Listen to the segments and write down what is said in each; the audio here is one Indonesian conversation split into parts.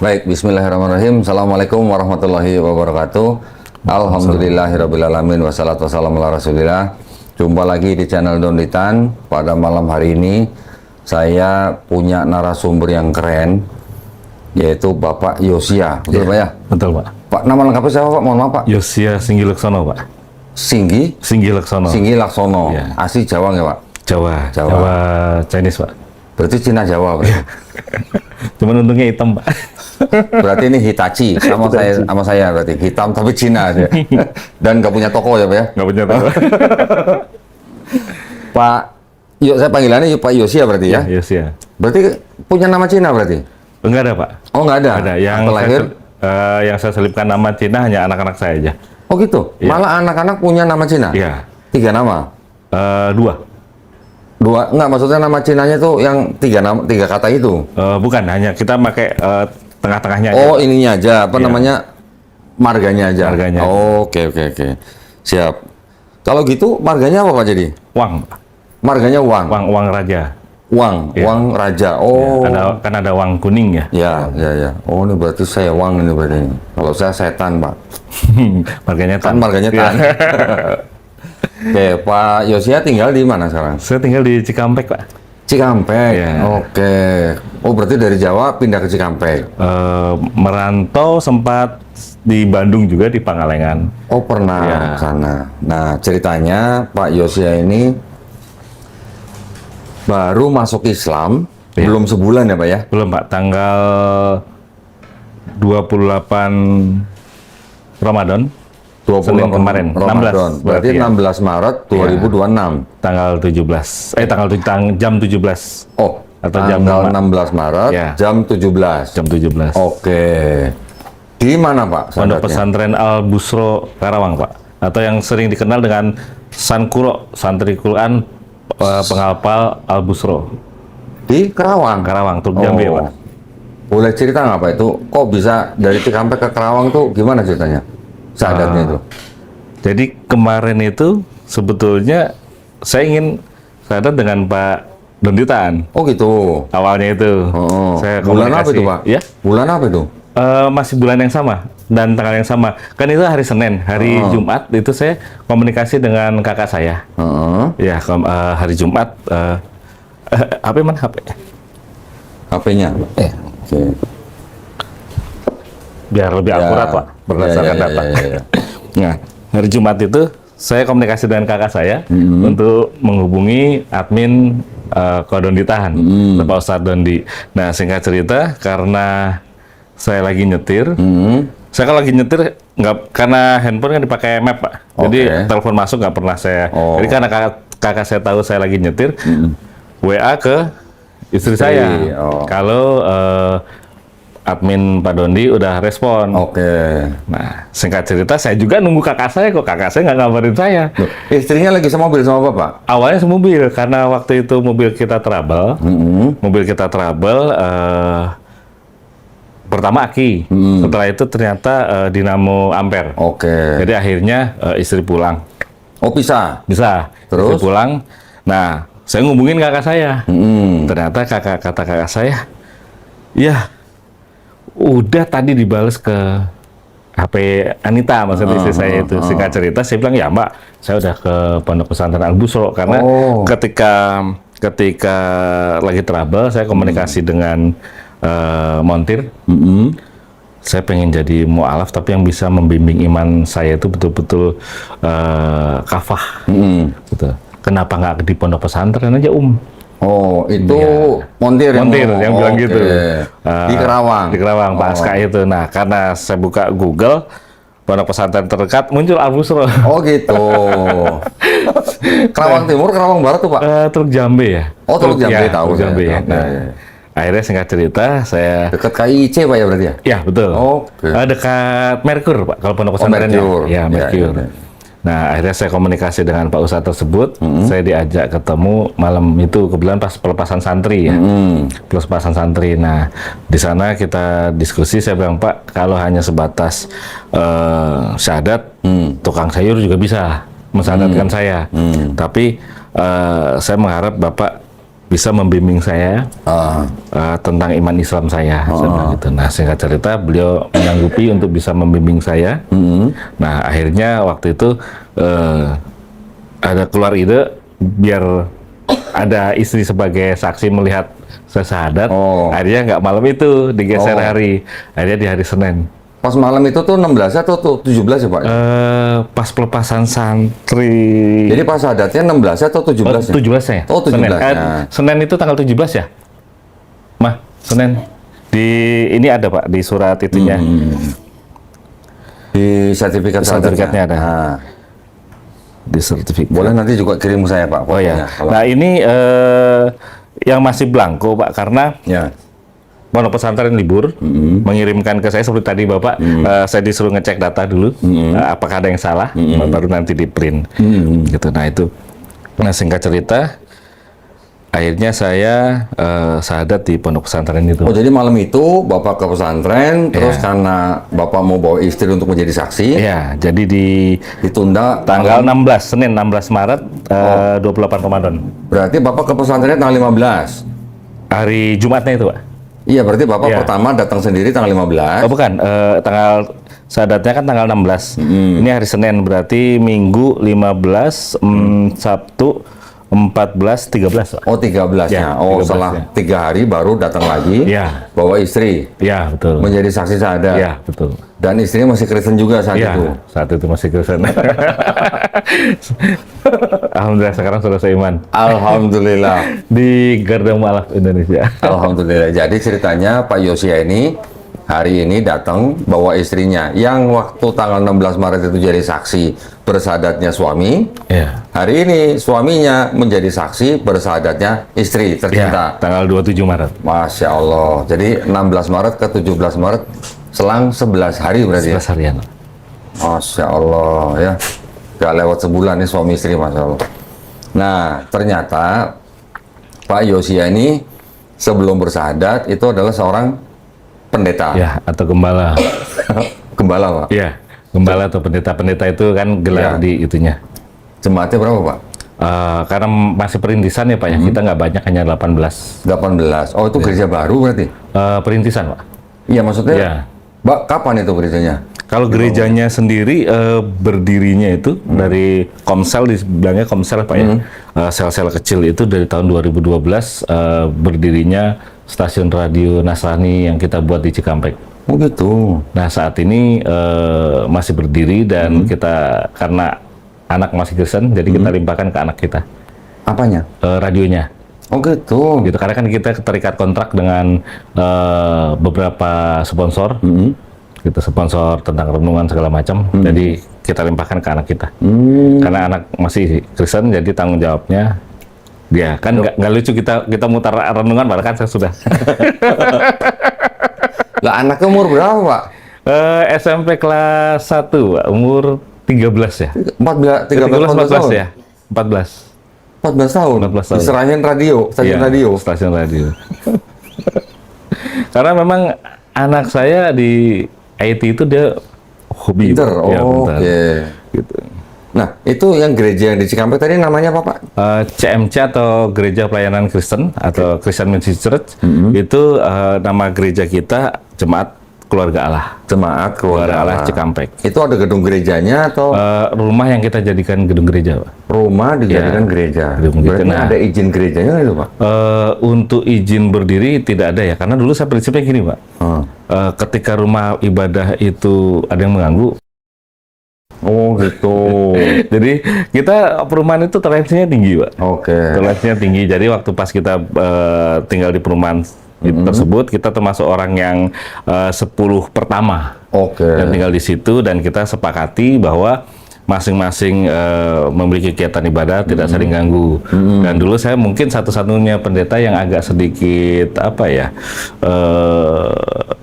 Baik, bismillahirrahmanirrahim. Assalamualaikum warahmatullahi wabarakatuh. Alhamdulillahirrabbilalamin. Wassalatu wassalamu ala rasulillah. Jumpa lagi di channel Donditan. Pada malam hari ini saya punya narasumber yang keren, yaitu Bapak Yosia. Betul Pak ya? Betul Pak. Pak, nama lengkapnya siapa Pak? Mohon maaf Pak. Yosia Singgi Laksono Pak. Singgi Laksono. Singgi Laksono. Ya. Asli Jawa nggak Pak? Jawa Chinese Pak. Berarti Cina Jawa Pak. Cuman untungnya hitam Pak. Berarti ini Hitachi sama saya berarti hitam tapi Cina aja. Dan nggak punya toko ya Pak ya? Nggak punya tahu. Pak, yuk saya panggilannya Pak Yosia berarti ya? Yosia. Berarti punya nama Cina berarti? Enggak ada Pak. Oh nggak ada? Ada. Yang saya selipkan nama Cina hanya anak-anak saya aja. Oh gitu? Ya. Malah anak-anak punya nama Cina? Iya. 3 nama? 2. Enggak, maksudnya nama Cinanya tuh yang 3 kata itu? Bukan, hanya kita pakai tengah-tengahnya aja. Oh ininya aja, apa Iya. namanya? Marganya aja? Marganya. Oh, oke. Siap. Kalau gitu marganya apa Pak jadi? Wang. Marganya Wang? Wang Raja. Wang, Iya. Wang Raja. Oh. Ya, ada Wang kuning ya. Ya. Oh ini berarti saya Wang ini berarti. Kalau saya setan Pak. Marganya Kan Tan. marganya Tan. Oke, Pak Yosia tinggal di mana sekarang? Saya tinggal di Cikampek Pak. Cikampek. Iya. Oke. Oh berarti dari Jawa pindah ke Cikampek. Merantau sempat di Bandung juga di Pangalengan. Oh pernah Iya. ke sana. Nah ceritanya Pak Yosia ini baru masuk Islam Iya. belum sebulan ya Pak ya? Belum Pak, tanggal 28 Ramadan. 28 Senin kemarin, Ramadan. 16 Berarti ya. 16 Maret 2026. Tanggal 17. Jam 17. Oh, Atau jam tanggal 5. 16 Maret Ya. jam 17. Jam 17. Oke. Di mana Pak? Pondok sandatnya? Pesantren Al Busro Karawang Pak. Atau yang sering dikenal dengan Sankuro, Santri Quran Penghafal Al Busro. Di Kerawang. Karawang, Truk Jambe Pak. Boleh cerita nggak Pak itu? Kok bisa dari Cikampek ke Kerawang tuh gimana ceritanya? Sahadatnya itu. Jadi kemarin itu sebetulnya saya ingin sahadat dengan Pak Donditan. Oh gitu. Awalnya itu. Oh. Saya Bulan apa komunikasi. itu Pak? Ya. Bulan apa itu? Masih bulan yang sama dan tanggal yang sama. Kan itu hari Senin, hari Jumat itu saya komunikasi dengan kakak saya. Heeh. Ya, hari Jumat. HP mana HP? HP-nya. Oke. Biar lebih Ya. akurat Pak, berdasarkan Ya. data. Nah, hari Jumat itu saya komunikasi dengan kakak saya untuk menghubungi admin Kodonditahan, Bapak Ustadz Dondi. Nah, singkat cerita, karena saya lagi nyetir, saya kalau lagi nyetir nggak, karena handphone kan dipakai map Pak, jadi telepon masuk nggak pernah saya. Jadi karena kakak saya tahu saya lagi nyetir, WA ke istri saya. Kalau admin Pak Dondi udah respon. Oke. Nah, singkat cerita, saya juga nunggu kakak saya kok. Kakak saya nggak ngabarin saya. Loh, istrinya lagi semobil sama Bapak? Awalnya semobil, karena waktu itu mobil kita trouble. Mobil kita trouble, pertama aki. Setelah itu ternyata dinamo ampere. Oke. Jadi akhirnya istri pulang. Oh bisa? Bisa. Terus? Istri pulang. Nah, saya ngubungin kakak saya. Ternyata kata kakak saya, ya udah tadi dibales ke HP Anita, maksudnya istri saya itu. Singkat cerita, saya bilang, ya Mbak, saya udah ke Pondok Pesantren Al Busro. Karena ketika lagi trouble, saya komunikasi dengan montir. Saya pengen jadi mu'alaf, tapi yang bisa membimbing iman saya itu betul-betul kafah. Gitu. Kenapa nggak di pondok pesantren aja Oh, itu montir yang bilang gitu. Di Kerawang. Di Kerawang, Pak Aska itu. Nah, karena saya buka Google, pondok pesantren terdekat, muncul Al Busro. Oh gitu. Kerawang Timur, Kerawang Barat tuh Pak? Truk Jambe ya. Oh, Truk Jambe tahu. Truk Jambe ya. Oke. Nah, akhirnya singkat cerita, saya... Dekat KIC Pak ya berarti ya? Ya, betul. Oke. dekat Merkur, Pak, kalau pondok pesantren. Merkur. Ya, Merkur. Ya. Nah, akhirnya saya komunikasi dengan Pak Ustadz tersebut. Saya diajak ketemu malam itu, kebetulan pas pelepasan santri ya. Pelepasan santri. Nah, di sana kita diskusi, saya bilang, Pak, kalau hanya sebatas syahadat, tukang sayur juga bisa mensyahadatkan saya. Tapi saya mengharap Bapak bisa membimbing saya Ah, tentang iman Islam saya. Saya bilang gitu. Nah, singkat cerita beliau menyanggupi untuk bisa membimbing saya. Nah, akhirnya waktu itu ada keluar ide biar ada istri sebagai saksi melihat saya syahadat. Oh. Akhirnya nggak malam itu, digeser Oh. hari. Akhirnya di hari Senin. pas malam itu tuh 16 atau 17 ya Pak? Pas pelepasan santri. Jadi pas adatnya 16 atau 17 ya? 17 ya? Oh, 17 Senin. ya. Senin itu tanggal 17 ya? Mah, Senin. Di ini ada Pak, di surat itunya. Di sertifikat Sertifikatnya ada. Nah, Di sertifikat. boleh nanti juga kirim ke saya Pak. Oh ya. fotonya, kalau- Nah, ini yang masih blanko Pak, karena ya. pondok pesantren libur, mengirimkan ke saya seperti tadi Bapak, saya disuruh ngecek data dulu, apakah ada yang salah, baru nanti di print. Gitu. Nah itu, nah singkat cerita, akhirnya saya syahadat di pondok pesantren itu. Oh, jadi malam itu Bapak ke pesantren, terus karena Bapak mau bawa istri untuk menjadi saksi, Iya, jadi di ditunda tanggal 16, Senin 16 Maret, 28 Ramadan. berarti Bapak ke pesantren tanggal 15. Hari Jumatnya itu Pak. Iya, berarti Bapak Iya. pertama datang sendiri tanggal 15. Oh bukan, tanggal syahadatnya kan tanggal 16. Ini hari Senin, berarti Minggu 15, Sabtu 14, 13 Pak. Oh, 13-nya. Ya, Oh, 13-nya. setelah 3 hari baru datang lagi, Iya. bawa istri Iya, betul. menjadi saksi syahadat. Iya, betul. Dan istrinya masih Kristen juga saat Iya, itu. saat itu masih Kristen. Alhamdulillah sekarang sudah seiman Alhamdulillah. di Garda Mualaf Indonesia. Alhamdulillah. Jadi ceritanya Pak Yosia ini hari ini datang bawa istrinya yang waktu tanggal 16 Maret itu jadi saksi bersahadatnya suami. Iya. Hari ini suaminya menjadi saksi bersahadatnya istri tercinta. Ya, tanggal 27 Maret. Masya Allah. Jadi 16 Maret ke 17 Maret selang 11 hari berarti ya? 11 harian. Masya Allah ya. Gak lewat sebulan nih suami istri, Masya Allah. Nah, ternyata Pak Yosia ini sebelum bersahadat itu adalah seorang pendeta. Ya, atau gembala. Gembala, Pak. Iya, gembala atau pendeta. Pendeta itu kan gelar Ya. di itunya. Jemaatnya berapa, Pak? Karena masih perintisan ya Pak ya, kita nggak banyak, hanya 18. 18. Oh, itu gereja baru berarti? Perintisan Pak. Iya, maksudnya Iya. Mbak, kapan itu gerejanya? Kalau gerejanya sendiri berdirinya itu dari Komsel, dibilangnya Komsel Pak ya, sel-sel kecil itu dari tahun 2012 berdirinya stasiun radio Nasrani yang kita buat di Cikampek. Oh gitu. Nah saat ini masih berdiri dan kita karena anak masih Kristen, jadi kita limpahkan ke anak kita Apanya? radionya. Oh gitu. Gitu karena kan kita terikat kontrak dengan beberapa sponsor. Gitu, sponsor tentang renungan segala macam, jadi kita limpahkan ke anak kita. Karena anak masih Kristen, jadi tanggung jawabnya dia kan nggak lucu kita mutar renungan, malah kan saya sudah Lah anaknya umur berapa, Pak? SMP kelas 1, Pak, umur 13 ya, 14 14 tahun. ya, 14. 14 tahun. 14 tahun. Diserahin radio, stasiun Iya, radio. stasiun radio. Karena memang anak saya di IT itu dia hobi. Pinter. Pak. Ya, Oh, pinter. oke. Gitu. Nah, itu yang gereja yang di Cikampek tadi namanya apa, Pak? CMC atau Gereja Pelayanan Kristen atau Christian Ministry Church itu nama gereja kita Jemaat Keluarga Allah. Jemaat Keluarga Allah. Cikampek. Itu ada gedung gerejanya atau Rumah yang kita jadikan gedung gereja, Pak. rumah dijadikan gereja? gedung Berarti gitu. Nah. ada izin gerejanya nggak itu, Pak? Untuk izin berdiri tidak ada ya, karena dulu saya prinsipnya gini, Pak. Hmm. Ketika rumah ibadah itu ada yang mengganggu, Oh gitu. jadi kita perumahan itu toleransinya tinggi, Pak. Oke. Toleransinya tinggi. Jadi waktu pas kita tinggal di perumahan tersebut, kita termasuk orang yang 10 pertama Oke. yang tinggal di situ, dan kita sepakati bahwa masing-masing memiliki kegiatan ibadah, tidak saling ganggu. Dan dulu saya mungkin satu-satunya pendeta yang agak sedikit apa ya,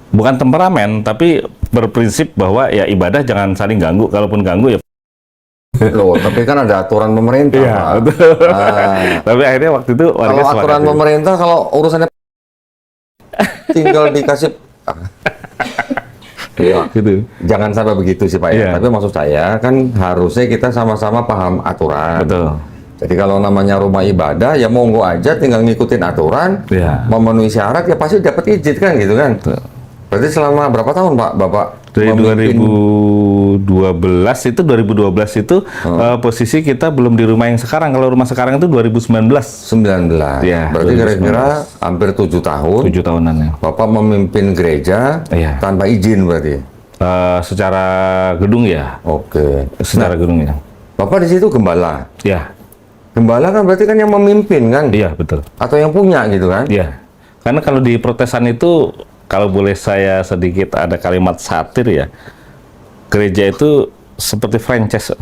bukan temperamen, tapi berprinsip bahwa ya ibadah jangan saling ganggu. Kalaupun ganggu ya. Loh, tapi kan ada aturan pemerintah, Iya, Pak. betul. Ah. Tapi akhirnya waktu itu warga Kalau sepakat aturan itu. pemerintah, kalau urusannya tinggal dikasih. Iya. Gitu. Jangan sampai begitu sih Pak ya. Iya. Tapi maksud saya kan harusnya kita sama-sama paham aturan. Betul. Jadi kalau namanya rumah ibadah, ya monggo aja, tinggal ngikutin aturan, Iya. memenuhi syarat, ya pasti dapat izin kan gitu kan. Berarti selama berapa tahun Pak Bapak Dari memimpin? 2012 itu posisi kita belum di rumah yang sekarang. Kalau rumah sekarang itu 2019. 19. Iya, Berarti kira-kira hampir 7 tahun 7 tahunan ya. Bapak memimpin gereja Iya. tanpa izin berarti. Secara gedung ya. Oke. Secara gedung ya. Bapak di situ gembala. Ya, Gembala kan berarti kan yang memimpin kan? iya betul. Atau yang punya gitu kan? Iya. Karena kalau di Protestan itu, kalau boleh saya sedikit ada kalimat satir ya, gereja itu seperti franchise.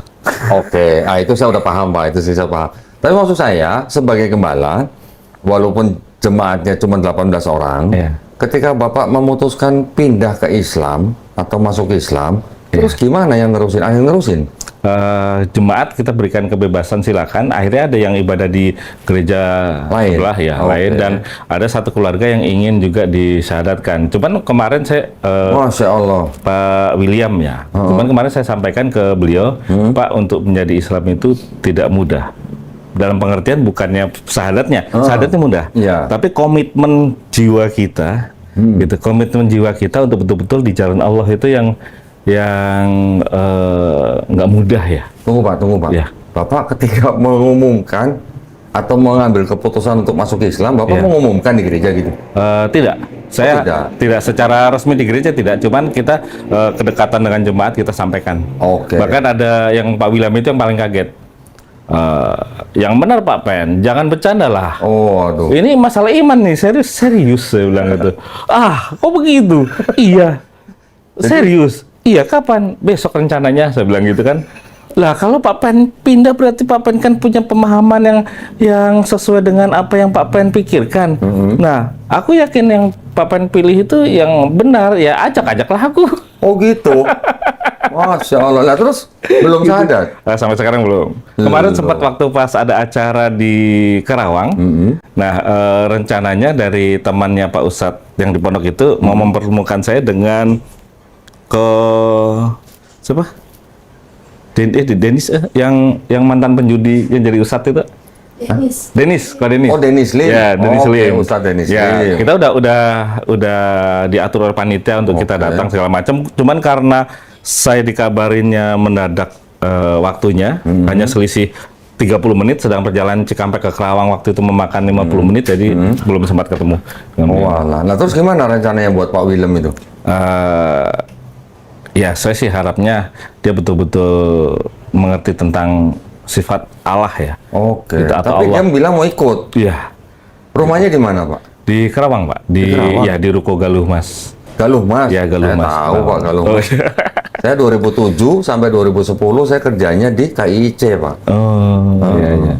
Oke, itu saya udah paham Pak, itu sih saya paham. Tapi maksud saya, sebagai gembala, walaupun jemaatnya cuma 18 orang, Iya. ketika Bapak memutuskan pindah ke Islam, atau masuk Islam, terus gimana yang nerusin? Yang nerusin? Jemaat kita berikan kebebasan silakan. Akhirnya ada yang ibadah di gereja Lain? sebelah ya, Oke. lain, dan ada satu keluarga yang ingin juga disyahadatkan. Cuman kemarin saya Masya Allah. Pak William ya. Cuman kemarin saya sampaikan ke beliau, Pak, untuk menjadi Islam itu tidak mudah. Dalam pengertian bukannya syahadatnya, syahadatnya mudah. Iya. Tapi komitmen jiwa kita, gitu, komitmen jiwa kita untuk betul-betul di jalan Allah itu yang nggak mudah ya. Tunggu Pak. Ya. Bapak ketika mengumumkan atau mengambil keputusan untuk masuk Islam, Bapak Ya. mengumumkan di gereja gitu? Tidak, saya tidak. secara resmi di gereja tidak, cuman kita kedekatan dengan jemaat kita sampaikan. Oke. Bahkan ada yang Pak William itu yang paling kaget. Yang benar Pak Pen, jangan bercanda lah. Oh, aduh. Ini masalah iman nih, serius saya bilang gitu. Kok begitu? Iya, serius. Iya, kapan? Besok rencananya, saya bilang gitu kan. Lah, kalau Pak Pen pindah berarti Pak Pen kan punya pemahaman yang sesuai dengan apa yang Pak Pen pikirkan. Nah, aku yakin yang Pak Pen pilih itu yang benar, ya ajaklah aku. Oh gitu. Masya Allah. Lah terus belum sadar? Sampai sekarang belum. Kemarin sempat waktu pas ada acara di Karawang. Nah, rencananya dari temannya Pak Ustadz yang di pondok itu mau mempertemukan saya dengan siapa? Denis yang mantan penjudi yang jadi ustadz itu. Denis. Oh, Denis Lim. Ya, Denis Oke, Lim. Ustadz Denis Ya, Lim. kita udah diatur oleh panitia untuk kita datang segala macam. Cuman karena saya dikabarinnya mendadak waktunya, hanya selisih 30 menit, sedang perjalanan Cikampek ke Kerawang waktu itu memakan 50 menit, jadi belum sempat ketemu. Oh, alah. Nah terus gimana rencananya buat Pak Willem itu? Ya, saya sih harapnya dia betul-betul mengerti tentang sifat Allah ya. Oke. Gitu, atau Tapi Allah. dia bilang mau ikut. Iya, Rumahnya di mana Pak? di Kerawang, Pak. Kerawang? Ya, di Ruko Galuh Mas. Galuh Mas. Ya, Galuh Saya Mas. tahu Pak Galuh Oh, Mas. Saya 2007 sampai 2010 saya kerjanya di KIC Pak. iya, iya.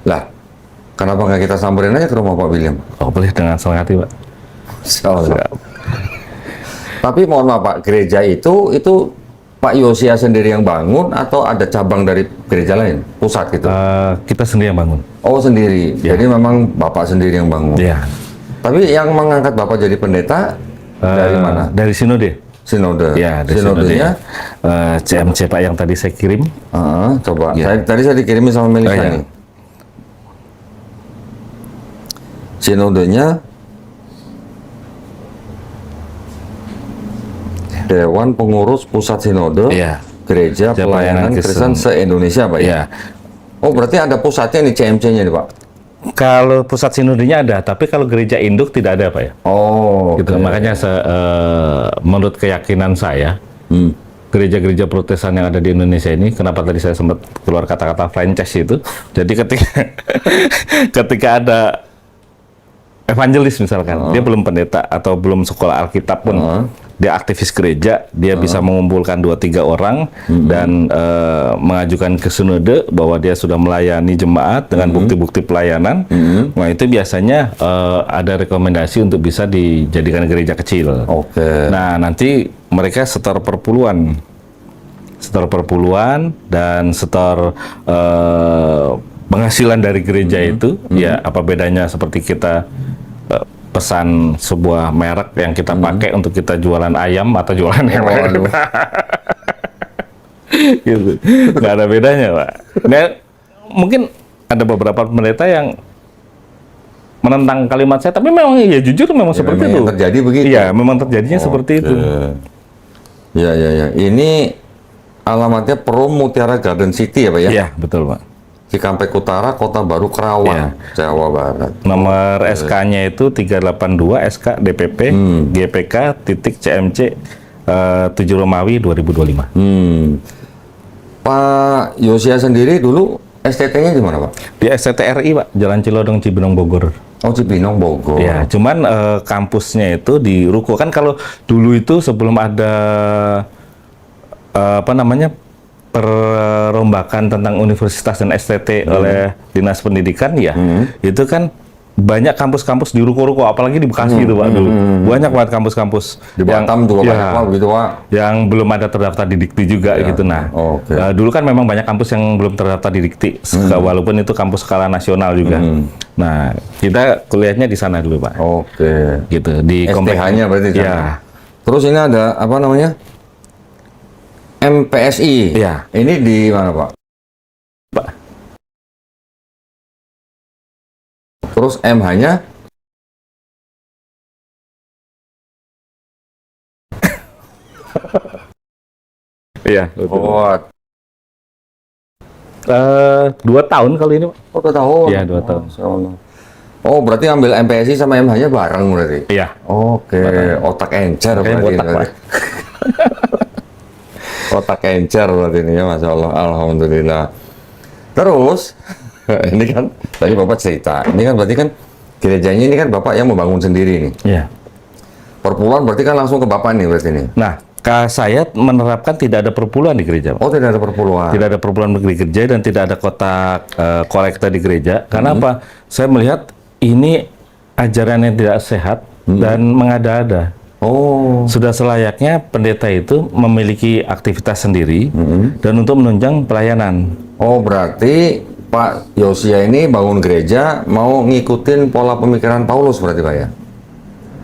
Lah, kenapa nggak kita samperin aja ke rumah Pak Willem? Oh, boleh dengan senang hati, Pak. Siap. Tapi mohon maaf Pak, gereja itu Pak Yosia sendiri yang bangun atau ada cabang dari gereja lain, pusat gitu? Kita sendiri yang bangun. Oh sendiri, Ya. jadi memang Bapak sendiri yang bangun. Iya. Tapi yang mengangkat Bapak jadi pendeta dari mana? Dari Sinode. Sinode. Ya, dari Sinode. Sinodenya? CMC Pak yang tadi saya kirim. Coba. Ya. Tadi saya dikirimin sama Melisa iya. nih. Sinodenya Dewan Pengurus Pusat Sinode Iya. Gereja Pelayanan Kristen se-Indonesia Pak ya? Iya. Oh berarti ada pusatnya nih, CMC-nya nih Pak? Kalau pusat sinodenya ada, tapi kalau gereja induk tidak ada, Pak ya. Oh Gitu. oke. Makanya menurut keyakinan saya, gereja-gereja Protestan yang ada di Indonesia ini, kenapa tadi saya sempat keluar kata-kata franchise itu? Jadi ketika ada evangelis misalkan, dia belum pendeta atau belum sekolah Alkitab pun, dia aktivis gereja, dia bisa mengumpulkan 2-3 orang dan mengajukan ke sinode bahwa dia sudah melayani jemaat dengan bukti-bukti pelayanan. Nah itu biasanya ada rekomendasi untuk bisa dijadikan gereja kecil. Oke. Nah nanti mereka setor perpuluhan dan setor penghasilan dari gereja itu, ya apa bedanya seperti kita pesan sebuah merek yang kita pakai untuk kita jualan ayam atau jualan yang lain. Gitu. Nggak ada bedanya, Pak. Nah, mungkin ada beberapa pendeta yang menentang kalimat saya, tapi memang ya jujur memang Ya, seperti memang itu. yang terjadi begitu. Iya, memang terjadinya seperti itu. Ya, ya, ya. Ini alamatnya Perum Mutiara Garden City ya, Pak ya? Iya, betul, Pak. Cikampek Utara, Kota Baru, Kerawang, Jawa Barat. Nomor SK-nya itu 382 SK DPP GPK titik CMC 7 Romawi 2025. Pak Yosia sendiri dulu STT-nya di mana, Pak? Di STTRI, Pak, Jalan Cilodong, Cibinong, Bogor. Oh, Cibinong, Bogor. Ya, cuman kampusnya itu di Ruko. Kan kalau dulu itu sebelum ada apa namanya perombakan tentang universitas dan STT oleh Dinas Pendidikan ya, itu kan banyak kampus-kampus di Ruko-Ruko, apalagi di Bekasi itu Pak dulu. Banyak banget kampus-kampus. Di Batam juga banyak, Pak, begitu, Pak. Yang belum ada terdaftar di Dikti juga gitu. Nah, Oke. dulu kan memang banyak kampus yang belum terdaftar di Dikti, walaupun itu kampus skala nasional juga. Nah, kita kuliahnya di sana dulu, Pak. Oke. Gitu, di komplek. STH-nya berarti di sana. Ya. Terus ini ada apa namanya? MPSI. Iya. Ini di mana, Pak? Pak. Terus MH-nya? Iya, betul. Oh, 2 tahun kali ini, Pak. oh 2 tahun. Iya, 2 tahun. Masya Allah. Oh, berarti ambil MPSI sama MH-nya bareng berarti? Iya. Oke, otak encer Kayak berarti. botak, Pak. Otak encer berarti ini ya, Masya Allah. Alhamdulillah. Terus, ini kan, tadi Bapak cerita, ini kan berarti kan gerejanya ini kan Bapak yang membangun sendiri nih. Iya. Perpuluhan berarti kan langsung ke Bapak nih berarti nih. Nah, saya menerapkan tidak ada perpuluhan di gereja, Pak. Oh, tidak ada perpuluhan. Tidak ada perpuluhan di gereja dan tidak ada kotak kolektor di gereja. Karena apa? Saya melihat ini ajaran yang tidak sehat dan mengada-ada. Oh, Sudah selayaknya pendeta itu memiliki aktivitas sendiri dan untuk menunjang pelayanan. oh berarti Pak Yosia ini bangun gereja mau ngikutin pola pemikiran Paulus berarti, Pak ya?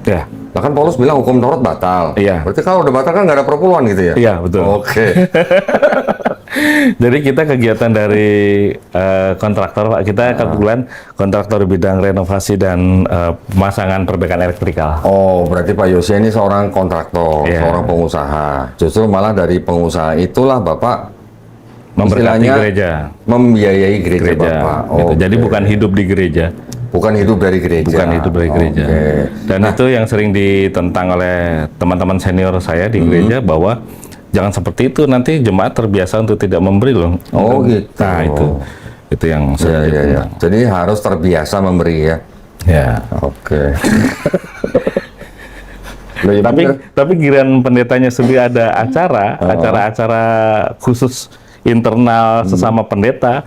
Ya, Lah kan Paulus bilang hukum Taurat batal. Iya. Berarti kalau udah batal kan nggak ada perpuluhan gitu ya? iya betul. Oke. Jadi kita kegiatan dari kontraktor, Pak. Kita kebetulan kontraktor bidang renovasi dan pemasangan perbaikan elektrikal. Oh, berarti Pak Yosia ini seorang kontraktor, Iya. seorang pengusaha. Justru malah dari pengusaha itulah Bapak Memberkati istilahnya gereja. membiayai gereja, Bapak. Gitu. Jadi Oke. bukan hidup di gereja. Bukan hidup dari gereja. Bukan hidup dari gereja. Oke. Dan itu yang sering ditentang oleh teman-teman senior saya di gereja bahwa jangan seperti itu, nanti jemaat terbiasa untuk tidak memberi loh. Oh, gitu. Nah, itu yang Ya, sering ya, ya. ditentang. Jadi harus terbiasa memberi ya. Ya. Oke. Loh, ya Tapi bener. tapi giliran pendetanya sendiri ada acara-acara khusus internal sesama pendeta,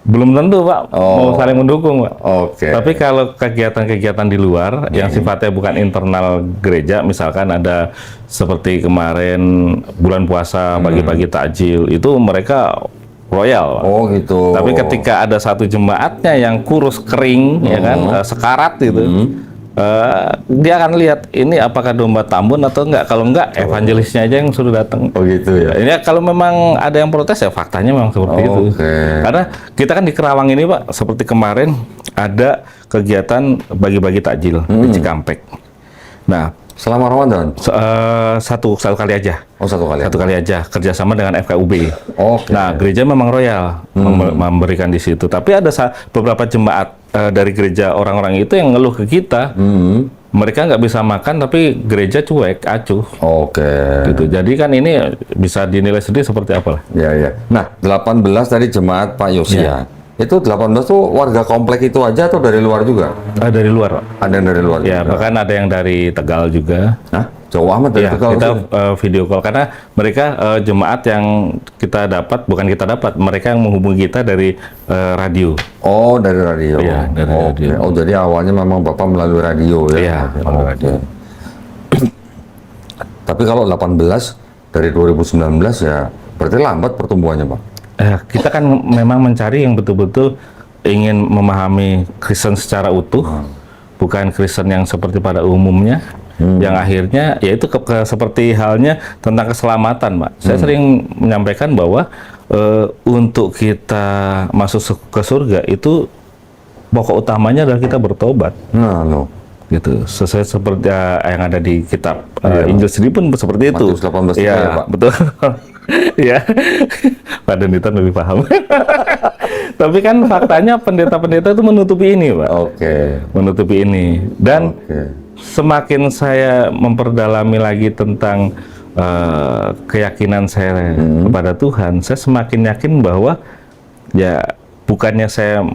belum tentu Pak mau saling mendukung Pak. Oke. Tapi kalau kegiatan-kegiatan di luar yang sifatnya bukan internal gereja, misalkan ada seperti kemarin bulan puasa pagi-pagi takjil, itu mereka royal Pak. Oh, gitu. Tapi ketika ada satu jemaatnya yang kurus kering, ya kan, sekarat gitu, dia akan lihat ini apakah domba Tambun atau enggak. Kalau enggak, evangelisnya aja yang suruh datang. Oh, gitu ya. Ini kalau memang ada yang protes ya faktanya memang seperti itu. Oke. Karena kita kan di Kerawang ini Pak, seperti kemarin ada kegiatan bagi-bagi takjil di Cikampek. Nah, Selama Ramadan? satu kali aja. Oh, satu kali. Satu kali aja kerjasama dengan FKUB. Oke. Nah, gereja memang royal memberikan di situ. Tapi ada beberapa jemaat dari gereja orang-orang itu yang ngeluh ke kita. Mereka nggak bisa makan, tapi gereja cuek, acuh. Oke. Gitu. Jadi kan ini bisa dinilai sendiri seperti apa lah. Ya, ya. Nah, 18 dari jemaat Pak Yosia. Ya. Itu 18 tuh warga komplek itu aja atau dari luar juga? Dari luar, Pak. Ada yang dari luar Ya, juga? bahkan ada yang dari Tegal juga. Hah? Jauh amat dari Ya, Tegal kita tuh? video call karena mereka jemaat yang kita dapat, bukan kita dapat, mereka yang menghubungi kita dari radio. Oh, dari radio. Iya, dari Oke. radio. Oh, jadi awalnya memang Bapak melalui radio ya? Iya, melalui Oke. radio. Tapi kalau 18 dari 2019 ya berarti lambat pertumbuhannya, Pak? Kita kan memang mencari yang betul-betul ingin memahami Kristen secara utuh, bukan Kristen yang seperti pada umumnya, yang akhirnya yaitu seperti halnya tentang keselamatan, Pak. Saya sering menyampaikan bahwa untuk kita masuk ke surga itu pokok utamanya adalah kita bertobat. Nah, no. Gitu, sesuai seperti yang ada di kitab Injil sendiri pun seperti itu. Matius 18 Iya, ya, Pak. betul. Ya, Pak Donitan lebih paham. Tapi kan faktanya pendeta-pendeta itu menutupi ini, Pak. Oke. Menutupi ini. Dan Oke. semakin saya memperdalami lagi tentang keyakinan saya kepada Tuhan, saya semakin yakin bahwa ya bukannya saya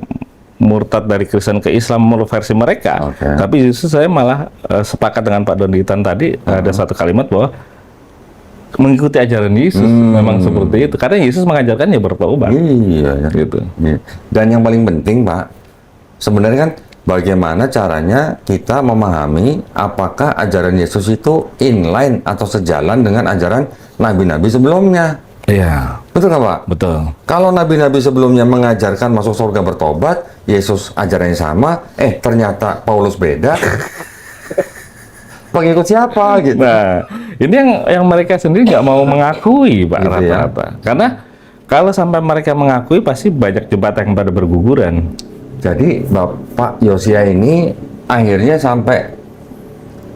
murtad dari Kristen ke Islam menurut versi mereka, Oke. tapi justru saya malah sepakat dengan Pak Donitan tadi, ada satu kalimat bahwa mengikuti ajaran Yesus memang seperti itu, karena Yesus mengajarkan ya bertobat. Iya, ya. Gitu. Iya. Dan yang paling penting, Pak, sebenarnya kan bagaimana caranya kita memahami apakah ajaran Yesus itu inline atau sejalan dengan ajaran nabi-nabi sebelumnya. Iya, Betul nggak, Pak? betul. Kalau nabi-nabi sebelumnya mengajarkan masuk surga bertobat, Yesus ajarannya sama, ternyata Paulus beda. Pengikut siapa gitu? Nah, ini yang mereka sendiri nggak mau mengakui, Pak, Gitu ya. rata-rata. Karena kalau sampai mereka mengakui, pasti banyak jemaat yang pada berguguran. Jadi Bapak Yosia ini akhirnya sampai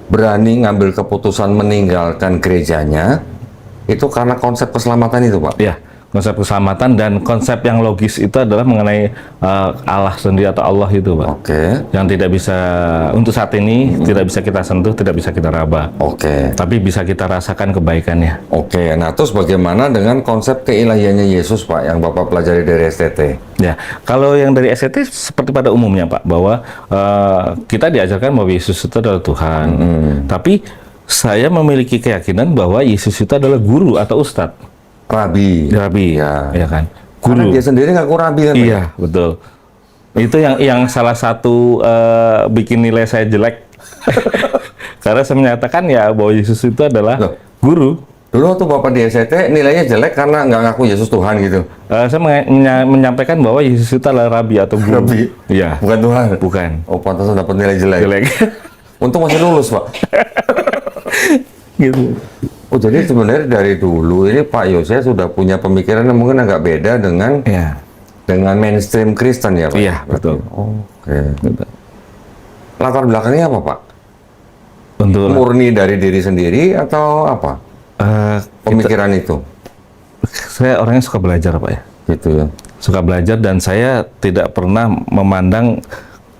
berani ngambil keputusan meninggalkan gerejanya itu karena konsep keselamatan itu, Pak. Ya, konsep keselamatan dan konsep yang logis itu adalah mengenai Allah sendiri atau Allah itu, Pak. Oke. Yang tidak bisa, untuk saat ini, tidak bisa kita sentuh, tidak bisa kita raba. Oke. Tapi bisa kita rasakan kebaikannya. Oke. Nah, terus bagaimana dengan konsep keilahiannya Yesus, Pak, yang Bapak pelajari dari STT? Ya, kalau yang dari SCT seperti pada umumnya, Pak, bahwa kita diajarkan bahwa Yesus itu adalah Tuhan. Tapi saya memiliki keyakinan bahwa Yesus itu adalah guru atau ustadz. Rabi. Rabi, Ya. ya kan? Karena Guru. dia sendiri ngaku rabi kan, Pak? Iya, betul. Itu yang salah satu bikin nilai saya jelek. Karena saya menyatakan ya bahwa Yesus itu adalah Loh. guru. Dulu waktu Bapak di STT nilainya jelek karena nggak ngaku Yesus Tuhan gitu. Saya menyampaikan bahwa Yesus itu adalah rabi atau guru. Rabi? Iya. Bukan Tuhan? Bukan. Oh, pantasan dapat nilai jelek. Jelek. Untung masih lulus, Pak. Gitu. Oh, jadi sebenarnya dari dulu ini Pak Yosia sudah punya pemikiran yang mungkin agak beda dengan Iya. mainstream Kristen ya, Pak? Iya, betul. Oke. Betul. Latar belakangnya apa, Pak? Untuk Murni dari diri sendiri atau apa? Pemikiran itu? saya orangnya suka belajar, Pak, ya. Gitu ya. Suka belajar dan saya tidak pernah memandang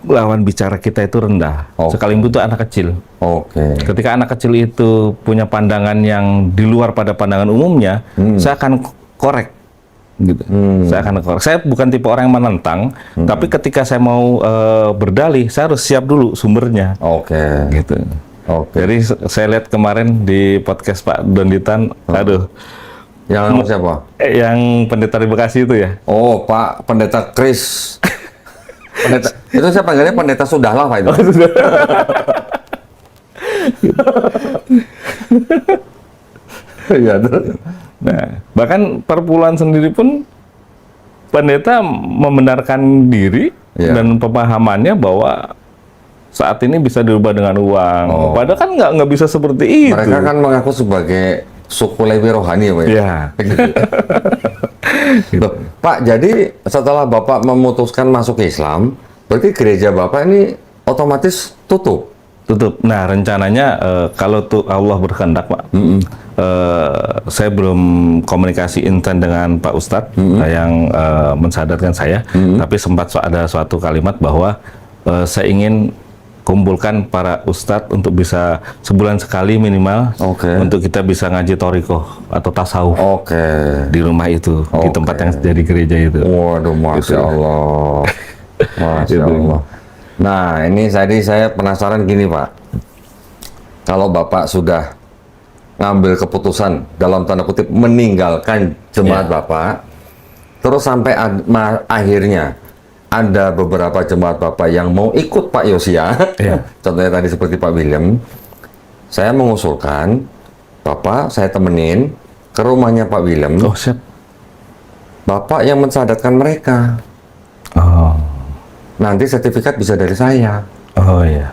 lawan bicara kita itu rendah. Oke. Sekalipun itu anak kecil. Oke. Ketika anak kecil itu punya pandangan yang di luar pada pandangan umumnya, saya akan korek. Gitu. Saya akan korek. Saya bukan tipe orang yang menentang, tapi ketika saya mau berdalih, saya harus siap dulu sumbernya. Oke. Gitu. Oke. Jadi saya lihat kemarin di podcast Pak Donitan, aduh, Yang nama siapa? yang pendeta di Bekasi itu ya. Oh, Pak Pendeta Chris. Pendeta, itu saya panggilnya pendeta sudahlah, Pak itu. Iya, terus. Nah, bahkan perpuluhan sendiri pun pendeta membenarkan diri Iya. dan pemahamannya bahwa saat ini bisa dirubah dengan uang. Oh. Padahal kan nggak bisa seperti itu. Mereka kan mengaku sebagai suku Lewi rohani ya, Pak? Iya. Loh, Pak, jadi setelah Bapak memutuskan masuk Islam, berarti gereja Bapak ini otomatis tutup? Tutup. Nah, rencananya kalau tuh Allah berkehendak, Pak, saya belum komunikasi intens dengan Pak Ustadz yang mensadarkan saya, tapi sempat ada suatu kalimat bahwa saya ingin kumpulkan para ustadz untuk bisa sebulan sekali minimal, Oke. untuk kita bisa ngaji torikoh atau tasawuf Oke. di rumah itu, di Oke. tempat yang jadi gereja itu. Waduh, Masya Allah. Masya Gitu. Allah. Nah, ini tadi saya penasaran gini, Pak. Kalau Bapak sudah ngambil keputusan, dalam tanda kutip, meninggalkan jemaat Bapak, terus sampai akhirnya ada beberapa jemaat Bapak yang mau ikut Pak Yosia, Iya. contohnya tadi seperti Pak William, saya mengusulkan, Bapak saya temenin ke rumahnya Pak William, Oh, siap. Bapak yang mensadatkan mereka. Oh, Nanti sertifikat bisa dari saya. oh iya.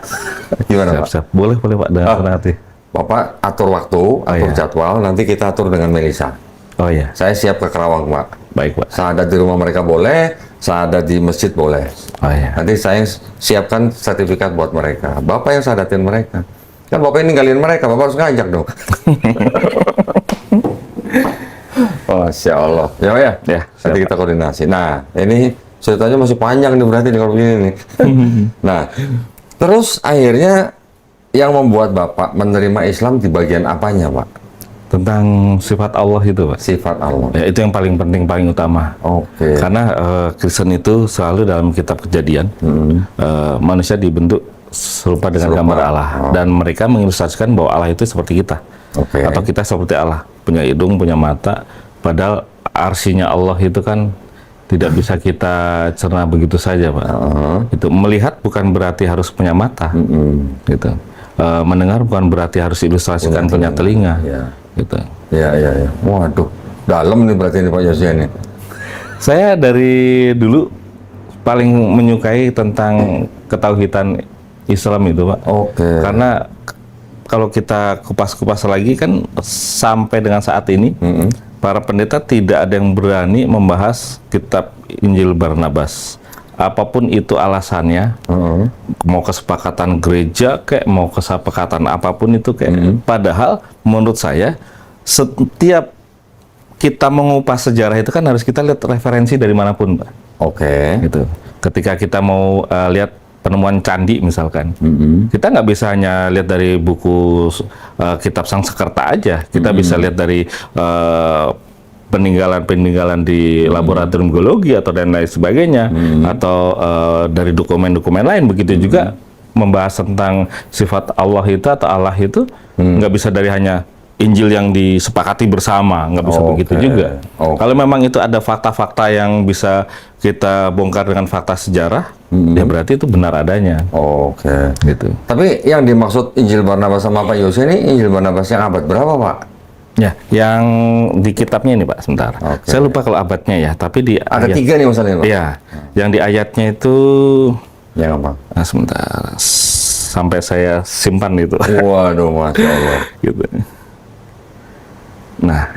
Gimana, Siap, Pak? siap. Boleh, boleh, Pak. Dengan senang hati. Bapak atur waktu, atur iya. jadwal, nanti kita atur dengan Melisa. Oh iya. Saya siap ke Kerawang, Pak. Baik, Pak. Syahadat di rumah mereka boleh, syahadat di masjid boleh. Oh ya. Nanti saya siapkan sertifikat buat mereka. Bapak yang syahadatin mereka. Kan Bapak yang ninggalin mereka, Bapak harus ngajak dong. Masya Allah. Ya, Pak ya? Ya, Nanti siap, kita koordinasi. Nah, ini ceritanya masih panjang nih berarti nih kalau begini nih. Nah, terus akhirnya yang membuat Bapak menerima Islam di bagian apanya, Pak? Tentang sifat Allah itu, Pak. Sifat Allah. Ya, itu yang paling penting, paling utama. Oke. Karena Kristen itu selalu dalam kitab Kejadian, manusia dibentuk serupa dengan Serupa. gambar Allah. Dan mereka mengilustrasikan bahwa Allah itu seperti kita. Oke. Atau kita seperti Allah. Punya hidung, punya mata. Padahal arsinya Allah itu kan tidak bisa kita cerna begitu saja, Pak. Itu melihat bukan berarti harus punya mata. Gitu. Mendengar bukan berarti harus ilustrasikan punya telinga. Ya. Gitu. Ya. Waduh, dalam nih berarti ini Pak Yosia nih. Saya dari dulu paling menyukai tentang ketauhidan Islam itu, Pak. Oke. Karena kalau kita kupas-kupas lagi kan sampai dengan saat ini para pendeta tidak ada yang berani membahas kitab Injil Barnabas. Apapun itu alasannya, mau kesepakatan gereja kayak mau kesepakatan apapun itu kayak, padahal menurut saya setiap kita mengupas sejarah itu kan harus kita lihat referensi dari manapun, Pak. Oke. Gitu. Ketika kita mau lihat penemuan candi misalkan, kita nggak bisa hanya lihat dari buku kitab Sangsekerta aja, kita bisa lihat dari peninggalan-peninggalan di laboratorium geologi atau dan lain sebagainya, atau dari dokumen-dokumen lain. Begitu juga membahas tentang sifat Allah itu atau Allah itu nggak bisa dari hanya Injil yang disepakati bersama, nggak bisa begitu juga. Kalau memang itu ada fakta-fakta yang bisa kita bongkar dengan fakta sejarah, ya berarti itu benar adanya. Oke. Gitu. Tapi yang dimaksud Injil Barnabas sama Pak Yosia ini Injil Barnabas yang abad berapa, Pak? Ya, yang di kitabnya ini, Pak, sebentar. Oke. Saya lupa kalau abadnya ya, tapi di Ada ayat, 3 nih masalahnya, Pak. ya, yang di ayatnya itu, Yang apa? sebentar, sampai saya simpan itu. Waduh, Masya Allah. Gitu. Nah,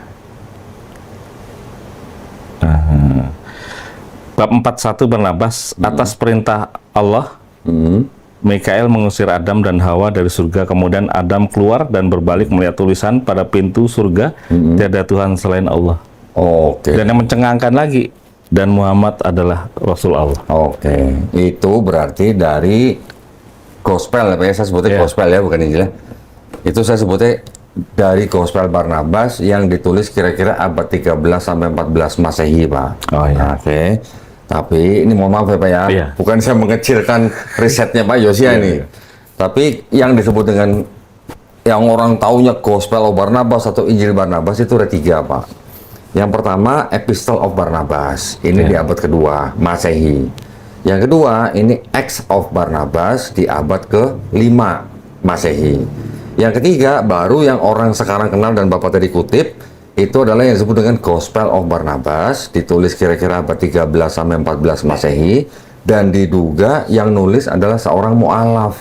bab 41 Barnabas, atas perintah Allah, Mikael mengusir Adam dan Hawa dari surga, kemudian Adam keluar dan berbalik melihat tulisan pada pintu surga, tiada Tuhan selain Allah. Oke. Dan yang mencengangkan lagi, dan Muhammad adalah Rasul Allah. Oke. Itu berarti dari gospel, Pak ya? Saya sebutnya gospel ya, bukan Injil. Itu saya sebutnya dari gospel Barnabas yang ditulis kira-kira abad 13 sampai 14 Masehi, Pak. Oh ya. Oke. Tapi ini mohon maaf ya Pak ya, Iya. bukan saya mengecilkan risetnya Pak Yosia nih. Tapi yang disebut dengan yang orang taunya Gospel of Barnabas atau Injil Barnabas itu ada 3, Pak. Yang pertama Epistle of Barnabas, ini di abad kedua Masehi. Yang kedua ini Acts of Barnabas di abad ke-5 Masehi. Yang ketiga baru yang orang sekarang kenal dan Bapak tadi kutip, itu adalah yang disebut dengan Gospel of Barnabas, ditulis kira-kira abad 13 sampai 14 Masehi, dan diduga yang nulis adalah seorang mu'alaf.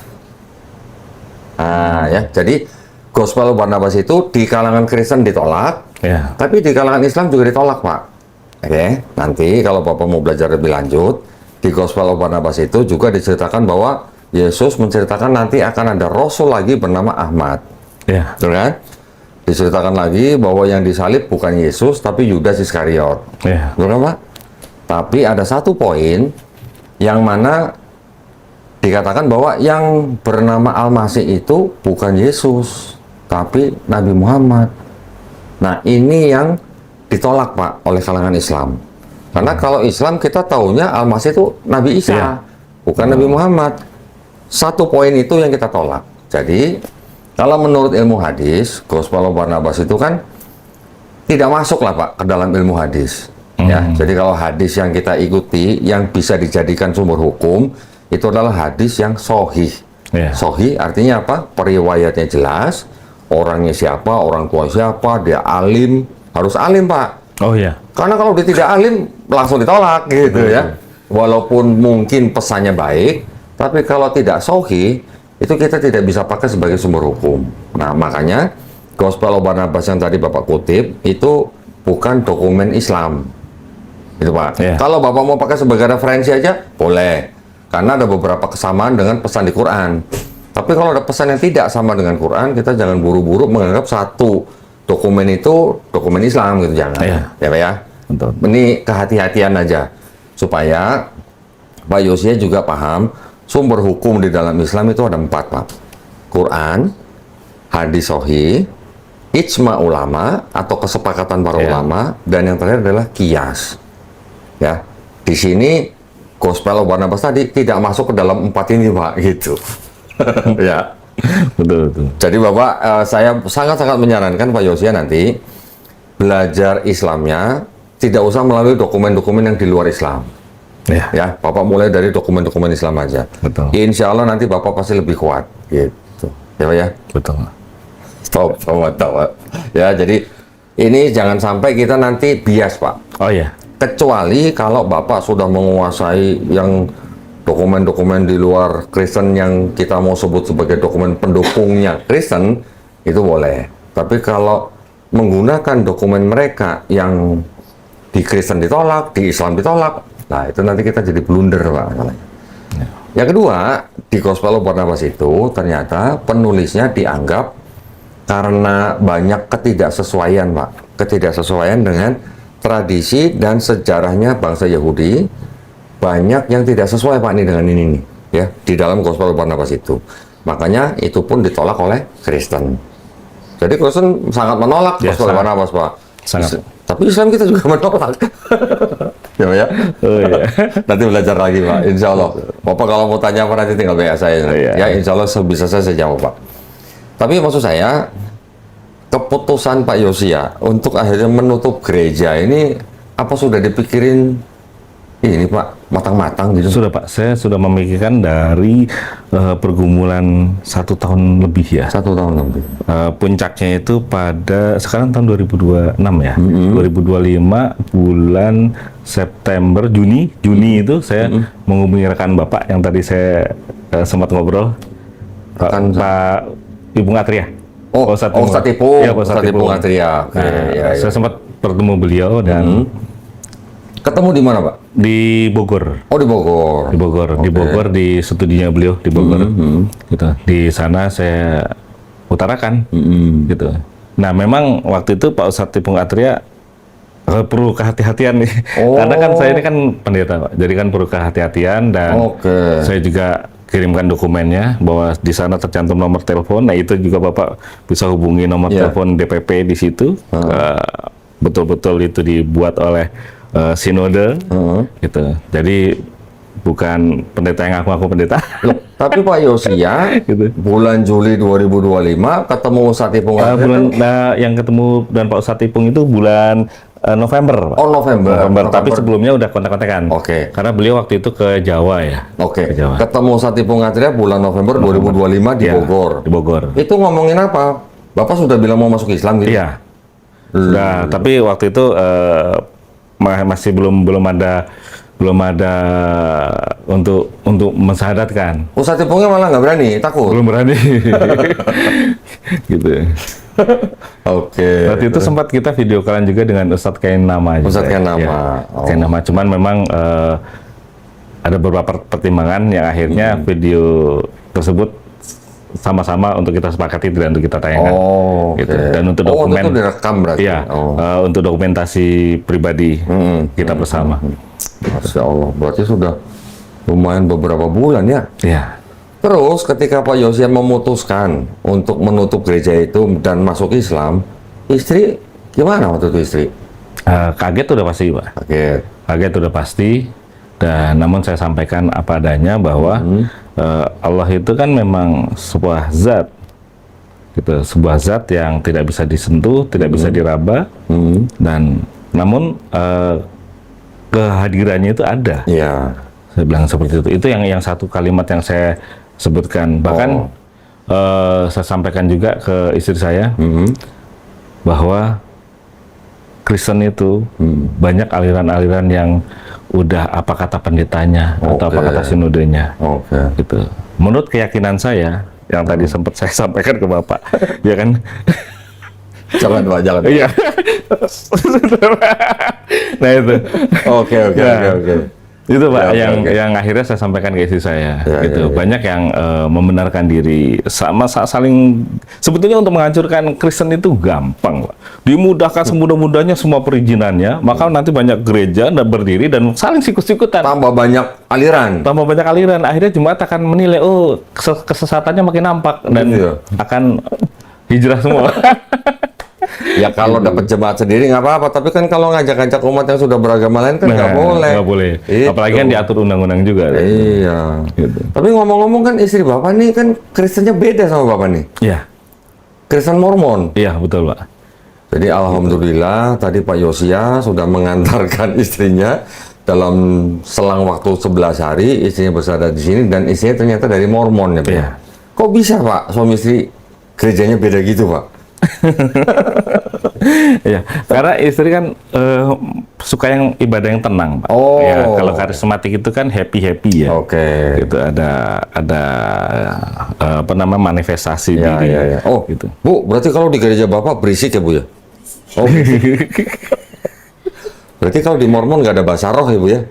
Nah, ya, jadi Gospel of Barnabas itu di kalangan Kristen ditolak, tapi di kalangan Islam juga ditolak, Pak. Oke, nanti kalau Bapak mau belajar lebih lanjut, di Gospel of Barnabas itu juga diceritakan bahwa Yesus menceritakan nanti akan ada Rasul lagi bernama Ahmad. Betul kan? Diceritakan lagi bahwa yang disalib bukan Yesus tapi Yudas Iskariot. Betul kan, Pak? Tapi ada satu poin yang mana dikatakan bahwa yang bernama Al-Masih itu bukan Yesus tapi Nabi Muhammad. Nah, ini yang ditolak, Pak, oleh kalangan Islam. Karena kalau Islam kita taunya Al-Masih itu Nabi Isa, bukan Nabi Muhammad. Satu poin itu yang kita tolak. Jadi kalau menurut ilmu hadis, Gospel of Barnabas itu kan tidak masuk lah, Pak, ke dalam ilmu hadis. Ya, jadi kalau hadis yang kita ikuti, yang bisa dijadikan sumber hukum, itu adalah hadis yang sahih. Sahih artinya apa? Periwayatnya jelas, orangnya siapa, orang tua siapa, dia alim, harus alim, Pak. Oh ya. Karena kalau dia tidak alim, langsung ditolak gitu ya. Walaupun mungkin pesannya baik, tapi kalau tidak sahih, itu kita tidak bisa pakai sebagai sumber hukum. Nah, makanya Gospel of Barnabas yang tadi Bapak kutip itu bukan dokumen Islam. Itu Pak. Iya. Kalau Bapak mau pakai sebagai referensi aja, boleh. Karena ada beberapa kesamaan dengan pesan di Quran. Tapi kalau ada pesan yang tidak sama dengan Quran, kita jangan buru-buru menganggap satu dokumen itu dokumen Islam gitu, jangan. Iya. Ya Pak ya. Betul. Ini kehati-hatian aja supaya Pak Yosia juga paham sumber hukum di dalam Islam itu ada 4 Pak. Quran, hadis sahih, ijma ulama atau kesepakatan para Iya. ulama, dan yang terakhir adalah qiyas. Ya, di sini Gospel of Barnabas tadi tidak masuk ke dalam 4 ini Pak, gitu. Ya. Betul, betul. Jadi Bapak, saya sangat-sangat menyarankan Pak Yosia nanti belajar Islamnya tidak usah melalui dokumen-dokumen yang di luar Islam. Ya, Ya, Bapak mulai dari dokumen-dokumen Islam aja. betul. Ya, insya Allah nanti Bapak pasti lebih kuat, gitu. Ya Pak ya. Betul. Stop, Pak. Ya, jadi ini jangan sampai kita nanti bias Pak. Oh ya. Kecuali kalau Bapak sudah menguasai yang dokumen-dokumen di luar Kristen yang kita mau sebut sebagai dokumen pendukungnya Kristen, itu boleh. Tapi kalau menggunakan dokumen mereka yang di Kristen ditolak, di Islam ditolak, nah itu nanti kita jadi blunder Pak. Yang kedua, di Gospel of Barnabas itu ternyata penulisnya dianggap karena banyak ketidaksesuaian Pak. Ketidaksesuaian dengan tradisi dan sejarahnya bangsa Yahudi, banyak yang tidak sesuai Pak nih dengan ini nih, ya, di dalam Gospel of Barnabas itu. Makanya itu pun ditolak oleh Kristen. Jadi Kristen sangat menolak Ya, Gospel of sangat. Barnabas Pak. Sangat. Tapi Islam kita juga menolak. Ya Pak ya. Oh iya. Nanti belajar lagi Pak, insya Allah. Bapak kalau mau tanya apa nanti tinggal WA saya. Iya. Ya insya Allah sebisa saya jawab Pak. Tapi maksud saya, keputusan Pak Yosia untuk akhirnya menutup gereja ini apa sudah dipikirin ini Pak matang-matang gitu? Sudah Pak, saya sudah memikirkan dari pergumulan 1 tahun lebih ya. 1 tahun lebih. Puncaknya itu pada sekarang tahun 2026 ya. 2025 bulan September, Juni itu saya menghubungi rekan Bapak yang tadi saya sempat ngobrol. Pak Ibu Atria. Ustadz Ipung. Iya, Pak Ustadz Ipung. Atria. Oke, Nah, ya, ya. saya sempat bertemu beliau dan Ketemu di mana Pak? di Bogor. Oh di Bogor. Di Bogor, di Bogor, di studinya beliau di Bogor, gitu. Di sana saya utarakan, gitu. Nah, memang waktu itu Pak Ustadz Ipung Atria perlu kehati-hatian nih, Oh. karena kan saya ini kan pendeta, Pak. Jadi kan perlu kehati-hatian dan Oke. saya juga kirimkan dokumennya bahwa di sana tercantum nomor telepon. Nah, itu juga Bapak bisa hubungi nomor Iya. telepon DPP di situ. Betul-betul itu dibuat oleh sinode, gitu. Jadi bukan pendeta yang ngaku-ngaku pendeta. Loh, tapi Pak Yosia Gitu. bulan Juli 2025 ketemu Ustadz Ipung Atria itu- Yang ketemu dan Pak Ustadz Ipung itu bulan November, Pak. Oh November. Tapi sebelumnya udah kontak-kontakan. Oke. Karena beliau waktu itu ke Jawa ya. Oke, Ke Jawa. ketemu Ustadz Ipung Atria bulan November 2025 di Ya, Bogor. Di Bogor. Itu ngomongin apa? Bapak sudah bilang mau masuk Islam gitu? Iya. Sudah, tapi waktu itu masih belum ada untuk mensyahadatkan. Ustadz Ipungnya malah nggak berani, takut. Belum berani. Gitu. Oke. Waktu itu sempat kita video callan juga dengan Ustadz Kain Nama. juga. Ustadz Kain Nama. Ya, Oh. Kain Nama. Cuman memang ada beberapa pertimbangan yang akhirnya video tersebut sama-sama untuk kita sepakati dan untuk kita tayangkan. Oh, Gitu. oke. Dan untuk Oh, dokumen, itu direkam berarti? iya, Oh. untuk dokumentasi pribadi kita bersama. Masya Allah, berarti sudah lumayan beberapa bulan ya? Iya. Terus ketika Pak Yosia memutuskan untuk menutup gereja itu dan masuk Islam, istri gimana waktu itu istri? Kaget udah pasti, Pak. Kaget. Kaget udah pasti. Dan namun saya sampaikan apa adanya bahwa Allah itu kan memang sebuah zat, gitu, sebuah zat yang tidak bisa disentuh, tidak bisa diraba, dan namun kehadirannya itu ada. Iya. Saya bilang seperti itu. Itu yang satu kalimat yang saya sebutkan. Bahkan saya sampaikan juga ke istri saya bahwa Kristen itu banyak aliran-aliran yang udah apa kata pendetanya atau apa kata sinodenya, Oke. gitu. Menurut keyakinan saya yang tadi sempat saya sampaikan ke Bapak, ya kan, Jangan Pak, jangan. Iya. Nah itu. Oke. Itu Pak Ya, oke. yang akhirnya saya sampaikan ke istri saya Ya, gitu. ya, ya. Banyak yang membenarkan diri sama saling sebetulnya untuk menghancurkan Kristen itu gampang, Pak. Dimudahkan semudah-mudahnya semua perizinannya, maka nanti banyak gereja dan berdiri dan saling sikut-sikutan. Tambah banyak aliran. Tambah banyak aliran, akhirnya jemaat akan menilai, oh kesesatannya makin nampak dan Iya. akan hijrah semua. Ya kalau dapat jemaat sendiri nggak apa-apa, tapi kan kalau ngajak-ngajak umat yang sudah beragama lain kan nggak boleh. Nggak boleh. Itu. Apalagi kan diatur undang-undang juga. Iya. Gitu. Tapi ngomong-ngomong kan istri Bapak nih kan Kristennya beda sama Bapak nih. Iya, Kristen Mormon. iya betul Pak. Jadi alhamdulillah tadi Pak Yosia sudah mengantarkan istrinya dalam selang waktu 11 hari istrinya berada di sini dan istrinya ternyata dari Mormon ya Pak. Iya. Kok bisa Pak suami istri gerejanya beda gitu Pak? Iya, karena istri kan suka yang ibadah yang tenang, Pak. Oh. Ya, kalau karismatik itu kan happy ya. Oke. Gitu ada apa namanya manifestasi Ya, diri. ya. Oh, gitu. Bu, berarti kalau di gereja Bapak berisik ya Bu ya? Oh, berarti kalau di Mormon nggak ada bahasa roh ya Bu ya?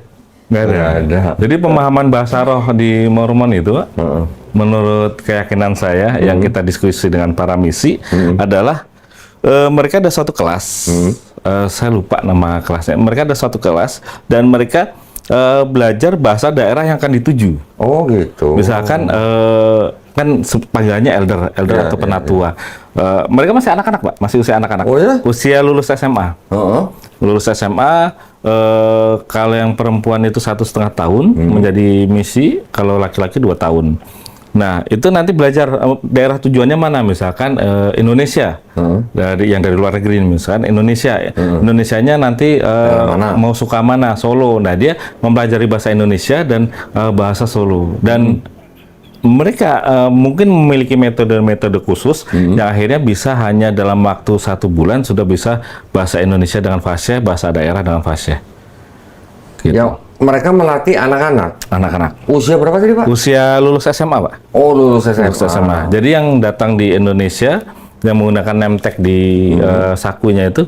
Nggak ada. Nggak ada. Jadi pemahaman bahasa roh di Mormon itu, Pak, Heeh. menurut keyakinan saya yang kita diskusi dengan para misi adalah mereka ada suatu kelas, saya lupa nama kelasnya. Mereka ada suatu kelas dan mereka belajar bahasa daerah yang akan dituju. Oh gitu. Misalkan kan panggilannya elder Ya, atau ya, penatua. Mereka masih anak-anak, Pak, masih usia anak-anak. Oh, ya? Usia lulus SMA. Heeh. Lulus SMA, kalau yang perempuan itu 1,5 tahun menjadi misi, kalau laki-laki 2 tahun. Nah, itu nanti belajar daerah tujuannya mana, misalkan Indonesia, dari luar negeri, misalkan Indonesia. Indonesianya nanti mana? mau suka mana, Solo. Nah, dia mempelajari bahasa Indonesia dan bahasa Solo. Dan mereka mungkin memiliki metode-metode khusus yang akhirnya bisa hanya dalam waktu 1 bulan sudah bisa bahasa Indonesia dengan fasih, bahasa daerah dengan fasih. Gitu. Ya, mereka melatih anak-anak. Anak-anak. Usia berapa tadi Pak? Usia lulus SMA, Pak. Oh, lulus SMA. Lulus SMA. Jadi yang datang di Indonesia yang menggunakan nemtek di sakunya itu,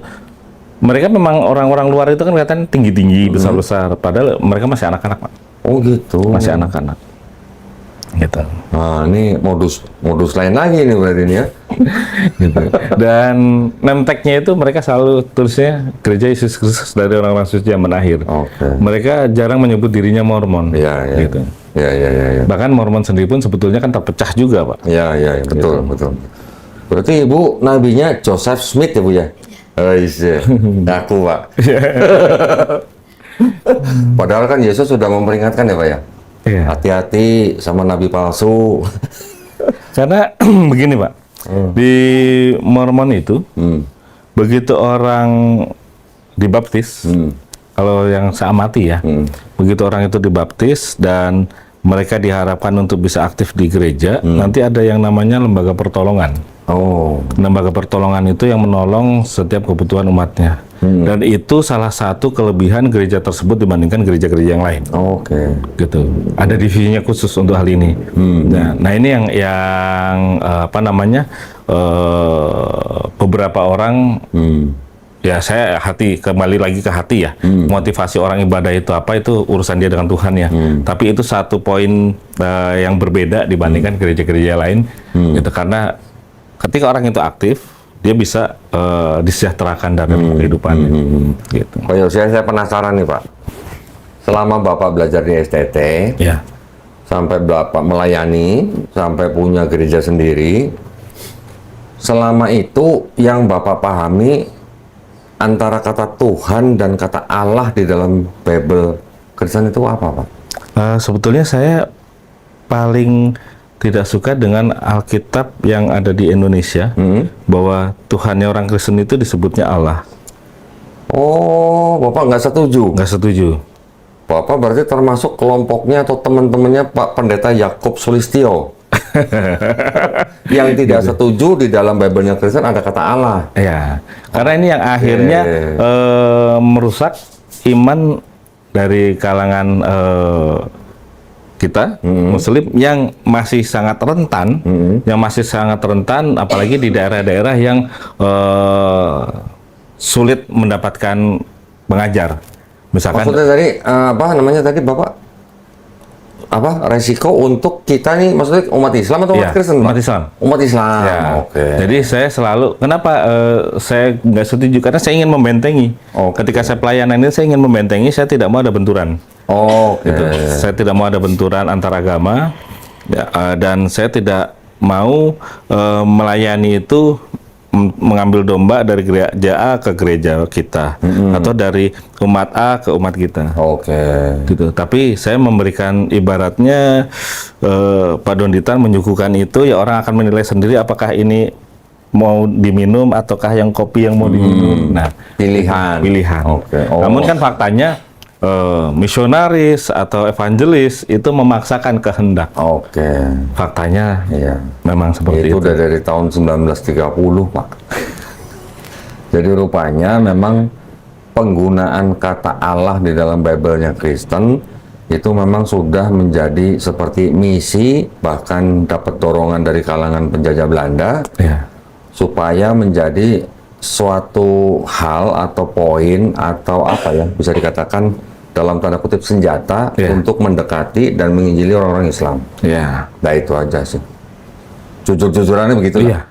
mereka memang orang-orang luar itu kan kelihatan tinggi-tinggi, besar-besar. Padahal mereka masih anak-anak, Pak. Oh gitu. Masih anak-anak. Gitu. Nah, ini modus lain lagi nih berarti ini ya. Gitu. Dan nemteknya itu mereka selalu tulisnya Gereja Yesus Kristus dari orang-orang suci zaman akhir. Oke. Mereka jarang menyebut dirinya Mormon. Iya, iya. Gitu. Ya. Bahkan Mormon sendiri pun sebetulnya kan terpecah juga, Pak. Ya, betul. Berarti Ibu nabinya Joseph Smith ya Bu ya? Oh iya, aku Pak. Padahal kan Yesus sudah memperingatkan ya Pak ya? Iya. Hati-hati sama nabi palsu. Karena begini, Pak. Di Mormon itu, begitu orang dibaptis, kalau yang saya amati ya, begitu orang itu dibaptis dan mereka diharapkan untuk bisa aktif di gereja, nanti ada yang namanya lembaga pertolongan. Oh, Lembaga pertolongan itu yang menolong setiap kebutuhan umatnya. Dan itu salah satu kelebihan gereja tersebut dibandingkan gereja-gereja yang lain. oke. Gitu. Ada divisinya khusus untuk hal ini. Nah ini yang apa namanya, beberapa orang, ya saya kembali lagi ke hati ya. Motivasi orang ibadah itu apa, itu urusan dia dengan Tuhan ya. Tapi itu satu poin yang berbeda dibandingkan gereja-gereja lain. Gitu. Karena ketika orang itu aktif, dia bisa disejahterakan dalam kehidupannya. Gitu. Pak Yosia, saya penasaran nih Pak. Selama Bapak belajar di STT, Ya. sampai Bapak melayani, sampai punya gereja sendiri, selama itu yang Bapak pahami antara kata Tuhan dan kata Allah di dalam Bible Kristen itu apa Pak? Sebetulnya saya paling tidak suka dengan Alkitab yang ada di Indonesia, bahwa Tuhannya orang Kristen itu disebutnya Allah. Oh, Bapak nggak setuju? Nggak setuju. Bapak berarti termasuk kelompoknya atau teman-temannya Pak Pendeta Yakub Sulistyo yang tidak setuju di dalam Bible-nya Kristen ada kata Allah. Ya, karena ini yang akhirnya merusak iman dari kalangan kita Muslim yang masih sangat rentan, apalagi di daerah-daerah yang sulit mendapatkan pengajar. Misalkan Maksudnya tadi apa namanya tadi Bapak? Apa resiko untuk kita nih maksudnya umat Islam atau umat Kristen? umat Islam. Umat Islam. Ya, Oke. Jadi saya selalu, kenapa saya nggak setuju? Karena saya ingin membentengi. Ketika saya pelayanan ini, saya ingin membentengi. Saya tidak mau ada benturan. Oke. Gitu. Saya tidak mau ada benturan antar agama, ya, dan saya tidak mau melayani itu mengambil domba dari gereja A ke gereja kita, atau dari umat A ke umat kita. Oke. Gitu. Tapi saya memberikan ibaratnya Pak Donditan menyuguhkan itu, ya orang akan menilai sendiri apakah ini mau diminum ataukah yang kopi yang mau diminum. Nah, Pilihan. Oke. Namun kan faktanya misionaris atau evangelis itu memaksakan kehendak. Oke. Faktanya Iya. memang seperti Itu itu. udah dari tahun 1930, Pak. Jadi rupanya memang penggunaan kata Allah di dalam Bible-nya Kristen itu memang sudah menjadi seperti misi, bahkan dapat dorongan dari kalangan penjajah Belanda Ya. supaya menjadi suatu hal atau poin atau apa ya bisa dikatakan dalam tanda kutip senjata untuk mendekati dan menginjili orang-orang Islam. Ya. Nah itu aja sih. Jujur-jujurannya begitu. Iya.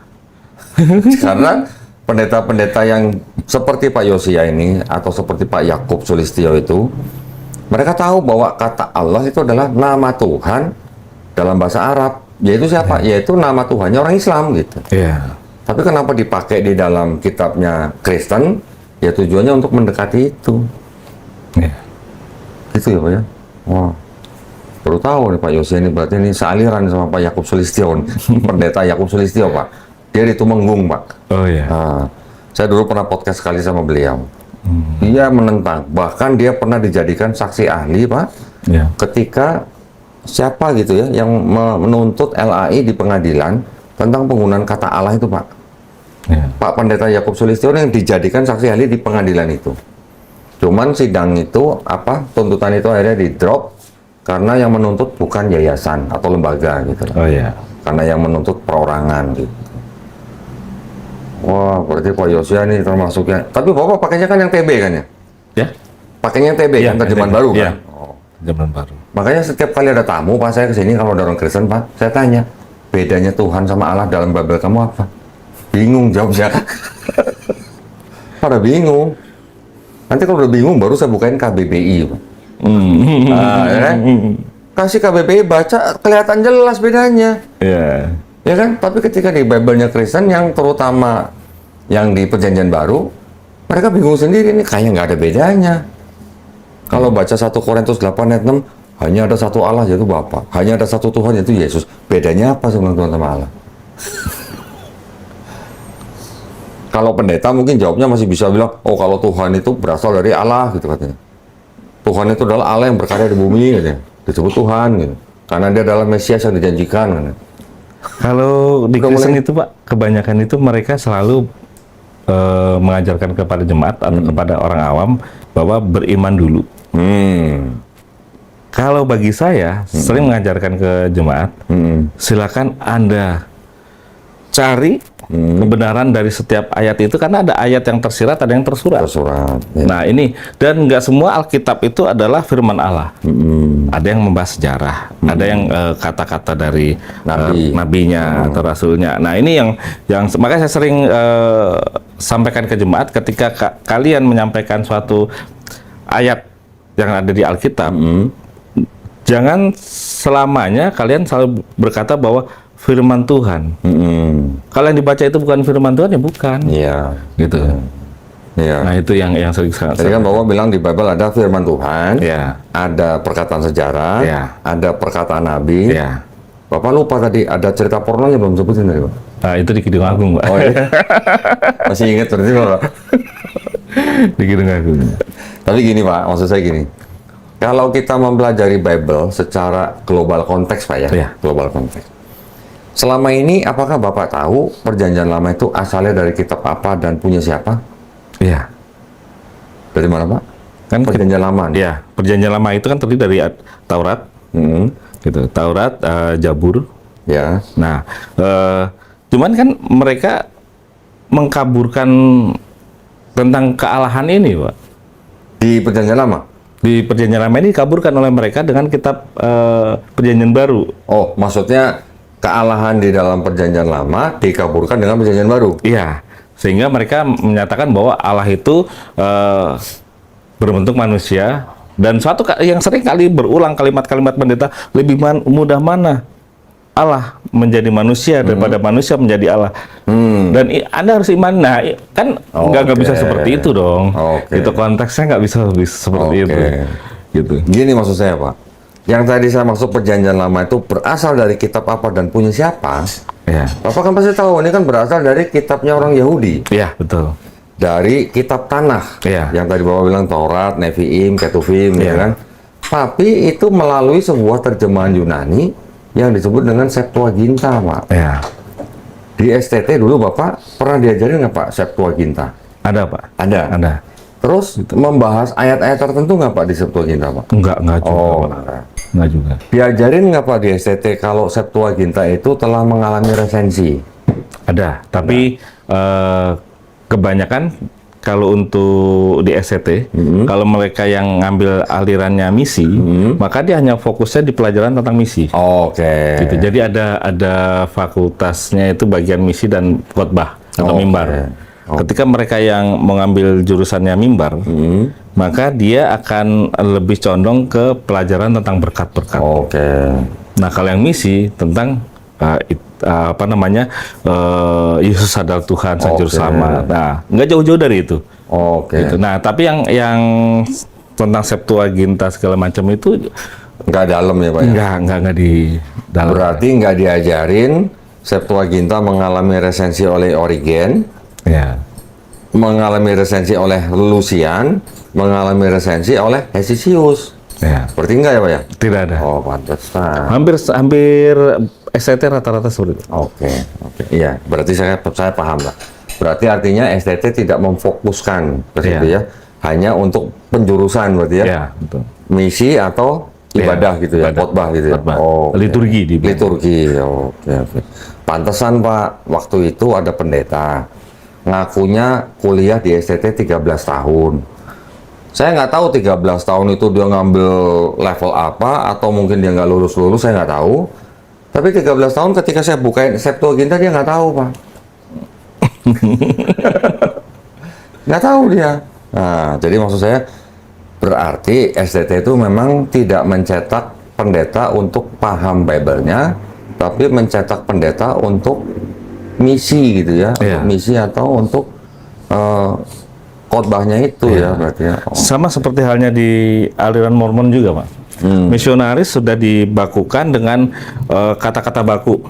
Karena pendeta-pendeta yang seperti Pak Yosia ini atau seperti Pak Yakub Sulistyo itu, mereka tahu bahwa kata Allah itu adalah nama Tuhan dalam bahasa Arab. Yaitu siapa? Yaitu nama Tuhannya orang Islam gitu. Iya. Tapi kenapa dipakai di dalam kitabnya Kristen? Ya tujuannya untuk mendekati itu. Iya. Itu ya Pak ya? Wah, baru tahu nih Pak Yosi ini berarti ini sealiran sama Pak Yakub Sulistyo. Pendeta Yakub Sulistyo Pak. Dia di Tumenggung Pak. Oh iya. Nah, saya dulu pernah podcast sekali sama beliau. Dia menentang, bahkan dia pernah dijadikan saksi ahli Pak. Ya. Ketika siapa gitu ya yang menuntut LAI di pengadilan tentang penggunaan kata Allah itu Pak. Ya. Pak Pendeta Yakub Sulistyo yang dijadikan saksi ahli di pengadilan itu. Cuman sidang itu tuntutan itu akhirnya di drop karena yang menuntut bukan yayasan atau lembaga gitu. Oh iya. Karena yang menuntut perorangan gitu. Wah, berarti Pak Yosia ini termasuknya. Tapi Bapak pakainya kan yang TB kan ya? Ya. Pakainya yang TB Iya, kan terjemahan TB. baru Iya. kan? Oh. Zaman baru. Makanya setiap kali ada tamu Pak saya kesini kalau ada orang Kristen Pak, saya tanya bedanya Tuhan sama Allah dalam Bible kamu apa? Bingung jawabnya. Pada bingung. Nanti kalau udah bingung baru saya bukain KBBI. Pak. Nah, ya kan? Kasih KBBI baca kelihatan jelas bedanya. Iya. Ya kan? Tapi ketika di Bible-nya Kristen yang terutama yang di Perjanjian Baru, mereka bingung sendiri nih kayak nggak ada bedanya. Kalau baca 1 Korintus 8 ayat 6, hanya ada satu Allah yaitu Bapa. Hanya ada satu Tuhan yaitu Yesus. Bedanya apa sebenarnya Tuhan sama Allah? Kalau pendeta mungkin jawabnya masih bisa bilang, oh kalau Tuhan itu berasal dari Allah gitu katanya. Tuhan itu adalah Allah yang berkarya di bumi gitu. Disebut Tuhan gitu. Karena dia adalah Mesias yang dijanjikan gitu. Kalau di Kristen itu Pak, kebanyakan itu mereka selalu mengajarkan kepada jemaat atau kepada orang awam bahwa beriman dulu. Kalau bagi saya, sering mengajarkan ke jemaat, silakan Anda cari kebenaran dari setiap ayat itu, karena ada ayat yang tersirat, ada yang tersurat. Tersurat. Ya. Nah ini, dan nggak semua Alkitab itu adalah firman Allah. Ada yang membahas sejarah, ada yang kata-kata dari nabinya atau rasulnya. Nah ini yang makanya saya sering sampaikan ke jemaat ketika kalian menyampaikan suatu ayat yang ada di Alkitab, jangan selamanya kalian selalu berkata bahwa firman Tuhan. Kalau yang dibaca itu bukan firman Tuhan, ya bukan. Iya. Gitu. Iya. Nah itu yang sering sangat. Tadi kan Bapak bilang di Bible ada firman Tuhan, Ya. ada perkataan sejarah, Ya. ada perkataan Nabi. Ya. Bapak lupa tadi ada cerita pornonya belum sebutin tadi Pak. Nah itu di Kidung Agung, Pak. Oh iya. Masih ingat berarti Pak. Di Kidung Agung. Tapi gini Pak, maksud saya gini. Kalau kita mempelajari Bible secara global konteks Pak ya, Iya. global konteks. Selama ini apakah Bapak tahu Perjanjian Lama itu asalnya dari kitab apa dan punya siapa? Iya. Dari mana Pak? Kan Perjanjian Lama. nih. Ya, Perjanjian Lama itu kan terdiri dari Taurat, gitu. Taurat, Jabur. Ya. Nah, cuman kan mereka mengkaburkan tentang kealahan ini, Pak. Di Perjanjian Lama. Di Perjanjian Lama ini dikaburkan oleh mereka dengan kitab Perjanjian Baru. Oh, maksudnya kealahan di dalam Perjanjian Lama dikaburkan dengan Perjanjian Baru. Iya, sehingga mereka menyatakan bahwa Allah itu berbentuk manusia, dan suatu yang sering kali berulang kalimat-kalimat pendeta, lebih mudah mana Allah menjadi manusia daripada manusia menjadi Allah. Dan Anda harus iman. Nah, kan nggak bisa seperti itu dong. Itu konteksnya nggak bisa seperti itu. Gitu. Gini maksud saya, Pak. Yang tadi saya maksud Perjanjian Lama itu berasal dari kitab apa dan punya siapa? Ya. Bapak kan pasti tahu ini kan berasal dari kitabnya orang Yahudi. Iya, betul. Dari kitab Tanakh. Iya. Yang tadi Bapak bilang Taurat, Nevi'im, Ketuvim, ya kan? Tapi itu melalui sebuah terjemahan Yunani yang disebut dengan Septuaginta, Pak. Ya. Di STT dulu Bapak pernah diajarin nggak Pak Septuaginta? Ada, Pak. Ada. Terus membahas ayat-ayat tertentu nggak Pak di Septuaginta, Pak? Enggak juga, Pak. Enggak juga. Diajarin nggak Pak di STT kalau Septuaginta itu telah mengalami resensi? Ada, tapi kebanyakan kalau untuk di SCT, kalau mereka yang ngambil alirannya misi, maka dia hanya fokusnya di pelajaran tentang misi. Gitu. Jadi ada fakultasnya itu bagian misi dan khotbah atau mimbar. Ketika mereka yang mengambil jurusannya mimbar, maka dia akan lebih condong ke pelajaran tentang berkat-berkat. Nah, kalau yang misi tentang Yesus adalah Tuhan, Sang Juru Selamat. Nah, nggak jauh-jauh dari itu. Gitu. Nah, tapi yang tentang Septuaginta segala macam itu nggak dalam ya Pak? Nggak di dalam. Berarti nggak diajarin Septuaginta mengalami resensi oleh Origen, mengalami resensi oleh Lucian, mengalami resensi oleh Hesisius. Seperti enggak ya Pak ya? Tidak ada. Oh, pantesan. Hampir STT rata-rata seperti itu. Iya, berarti saya paham lah. Berarti artinya STT tidak memfokuskan ke situ ya, hanya untuk penjurusan berarti ya. Iya, betul. Misi atau ibadah gitu ya, khotbah gitu ya. Liturgi di liturgi. Pantesan Pak, waktu itu ada pendeta ngakunya kuliah di STT 13 tahun. Saya nggak tahu 13 tahun itu dia ngambil level apa, atau mungkin dia nggak lulus-lulus, saya nggak tahu. Tapi 13 tahun ketika saya bukain Septuaginta dia nggak tahu, Pak. Nggak tahu dia. Nah, jadi maksud saya berarti STT itu memang tidak mencetak pendeta untuk paham Bible-nya, tapi mencetak pendeta untuk misi gitu ya, untuk misi atau untuk khotbahnya itu ya berarti ya. Sama seperti halnya di aliran Mormon juga, Pak. Misionaris sudah dibakukan dengan kata-kata baku.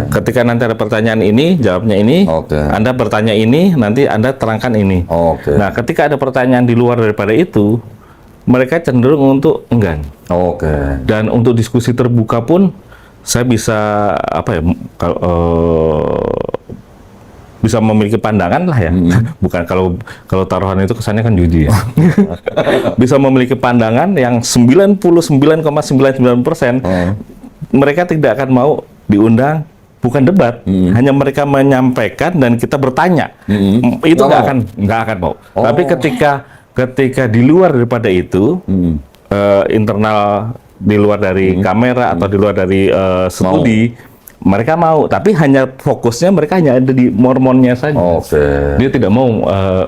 Ketika nanti ada pertanyaan ini, jawabnya ini. Anda bertanya ini, nanti Anda terangkan ini. Nah, ketika ada pertanyaan di luar daripada itu, mereka cenderung untuk enggan. Dan untuk diskusi terbuka pun, saya bisa bisa memiliki pandangan lah ya. Bukan kalau taruhan itu kesannya kan judi ya. Bisa memiliki pandangan yang 99,99%. Mereka tidak akan mau diundang, bukan debat, hanya mereka menyampaikan dan kita bertanya. Itu nggak akan mau. Tapi ketika di luar daripada itu, internal di luar dari kamera atau di luar dari studi, mereka mau, tapi hanya fokusnya mereka hanya ada di Mormonnya saja. Dia tidak mau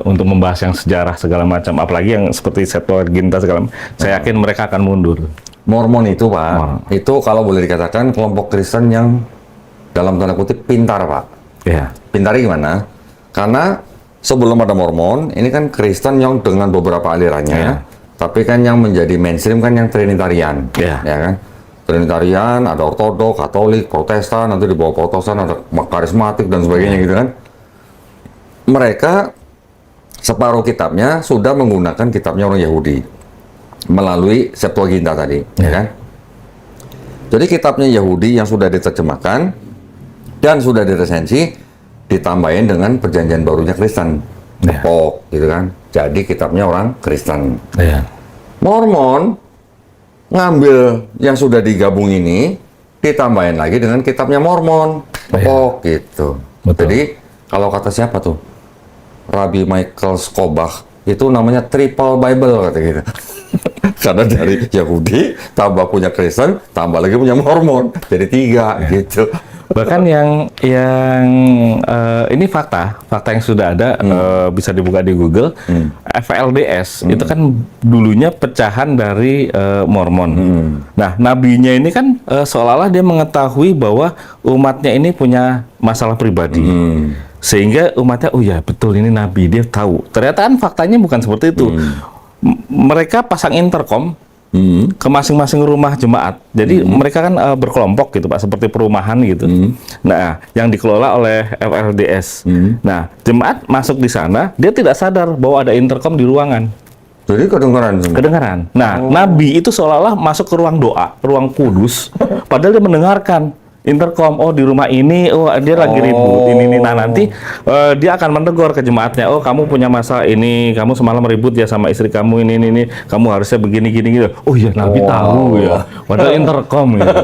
untuk membahas yang sejarah segala macam, apalagi yang seperti Septuaginta segala macam. Saya yakin mereka akan mundur. Mormon itu Pak, itu kalau boleh dikatakan kelompok Kristen yang dalam tanda kutip pintar Pak. Pintarnya gimana? Karena sebelum ada Mormon, ini kan Kristen yang dengan beberapa alirannya, tapi kan yang menjadi mainstream kan yang Trinitarian, ya kan? Trinitarian, ada Ortodok, Katolik, Protestan, nanti di bawah Protestan ada karismatik dan sebagainya gitu kan. Mereka separuh kitabnya sudah menggunakan kitabnya orang Yahudi melalui Septuaginta tadi, ya kan? Jadi kitabnya Yahudi yang sudah diterjemahkan dan sudah diresensi ditambahin dengan perjanjian barunya Kristen, gitu kan. Jadi kitabnya orang Kristen. Mormon ngambil yang sudah digabung ini, ditambahin lagi dengan kitabnya Mormon. Oh, gitu. Betul. Jadi, kalau kata siapa tuh? Rabbi Michael Skobach, itu namanya Triple Bible, kata gitu. Karena dari Yahudi, tambah punya Kristen, tambah lagi punya Mormon. Jadi 3, gitu. Bahkan yang ini fakta yang sudah ada, bisa dibuka di Google. FLDS itu kan dulunya pecahan dari Mormon. Nah, nabinya ini kan seolah-olah dia mengetahui bahwa umatnya ini punya masalah pribadi. Sehingga umatnya, oh ya betul ini nabi, dia tahu. Ternyata kan faktanya bukan seperti itu. Mereka pasang intercom ke masing-masing rumah jemaat. Jadi mereka kan berkelompok gitu Pak, seperti perumahan gitu. Nah, yang dikelola oleh FLDS. Nah, jemaat masuk di sana, dia tidak sadar bahwa ada intercom di ruangan. Jadi kedengaran semua. Kedengaran. Nah, nabi itu seolah-olah masuk ke ruang doa, ruang kudus, padahal dia mendengarkan intercom. Oh, di rumah ini, oh dia lagi ribut ini. Nah, nanti dia akan menegur ke jemaatnya. Oh, kamu punya masalah ini, kamu semalam ribut ya sama istri kamu ini. Kamu harusnya begini gini gitu. Oh iya, nabi tahu ya. Padahal intercom gitu.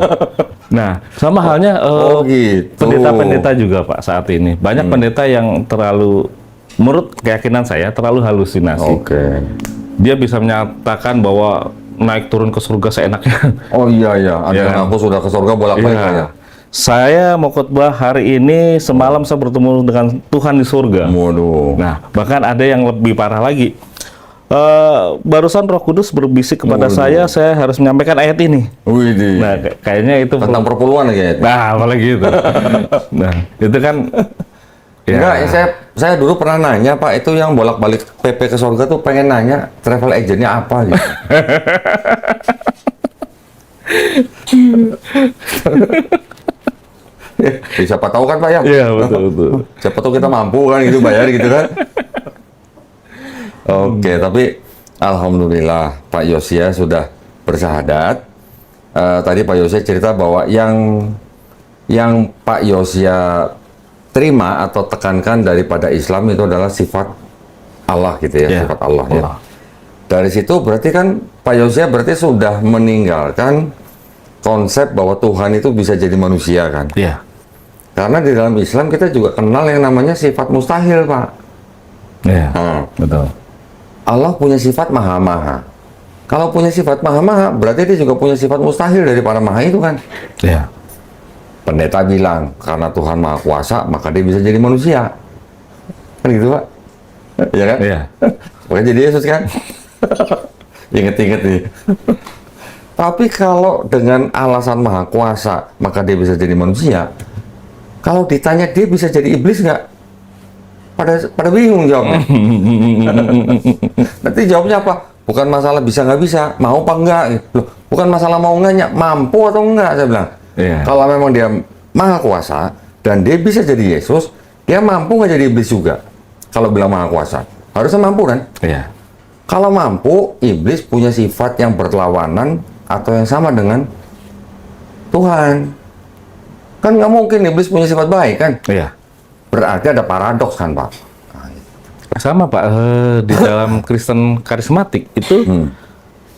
Nah, sama halnya gitu. pendeta-pendeta juga Pak saat ini. Banyak pendeta yang terlalu, menurut keyakinan saya, terlalu halusinasi. Dia bisa menyatakan bahwa naik turun ke surga seenaknya. Oh iya, ada yang aku sudah ke surga bolak-balik ya. Saya mau khotbah hari ini, semalam saya bertemu dengan Tuhan di surga. Waduh. Nah, bahkan ada yang lebih parah lagi. Barusan Roh Kudus berbisik kepada saya harus menyampaikan ayat ini. Widih. Nah, kayaknya itu tentang perpuluhan lagi ya. Nah, apalagi itu. Nah, itu kan enggak, saya dulu pernah nanya Pak, itu yang bolak-balik PP ke surga tuh pengen nanya travel agentnya apa gitu. Siapa tahu kan Pak ya? Iya, betul. Siapa tahu kita mampu kan gitu bayar gitu kan. Tapi alhamdulillah Pak Yosia sudah bersahadat. Tadi Pak Yosia cerita bahwa yang Pak Yosia terima atau tekankan daripada Islam itu adalah sifat Allah gitu ya, sifat Allah ya. Dari situ berarti kan Pak Yosia berarti sudah meninggalkan konsep bahwa Tuhan itu bisa jadi manusia kan? Iya. Karena di dalam Islam kita juga kenal yang namanya sifat mustahil Pak. Iya, betul. Allah punya sifat maha-maha. Kalau punya sifat maha-maha, berarti dia juga punya sifat mustahil dari para maha itu kan? Iya. Pendeta bilang, karena Tuhan maha kuasa, maka dia bisa jadi manusia. Kan gitu Pak? Iya kan? Iya. Pokoknya jadi Yesus kan? Ingat-ingat nih. Tapi kalau dengan alasan maha kuasa, maka dia bisa jadi manusia. Kalau ditanya dia bisa jadi iblis nggak? Pada bingung jawabnya. Nanti jawabnya apa? Bukan masalah bisa nggak bisa, mau apa enggak? Loh, bukan masalah mau enggaknya, mampu atau enggak, saya bilang. Kalau memang dia maha kuasa dan dia bisa jadi Yesus, dia mampu nggak jadi iblis juga? Kalau bilang maha kuasa, harusnya mampu kan? Iya. Kalau mampu, iblis punya sifat yang berlawanan atau yang sama dengan Tuhan. Kan nggak mungkin iblis punya sifat baik kan? Iya. Berarti ada paradoks kan Pak? Sama Pak, di dalam Kristen karismatik itu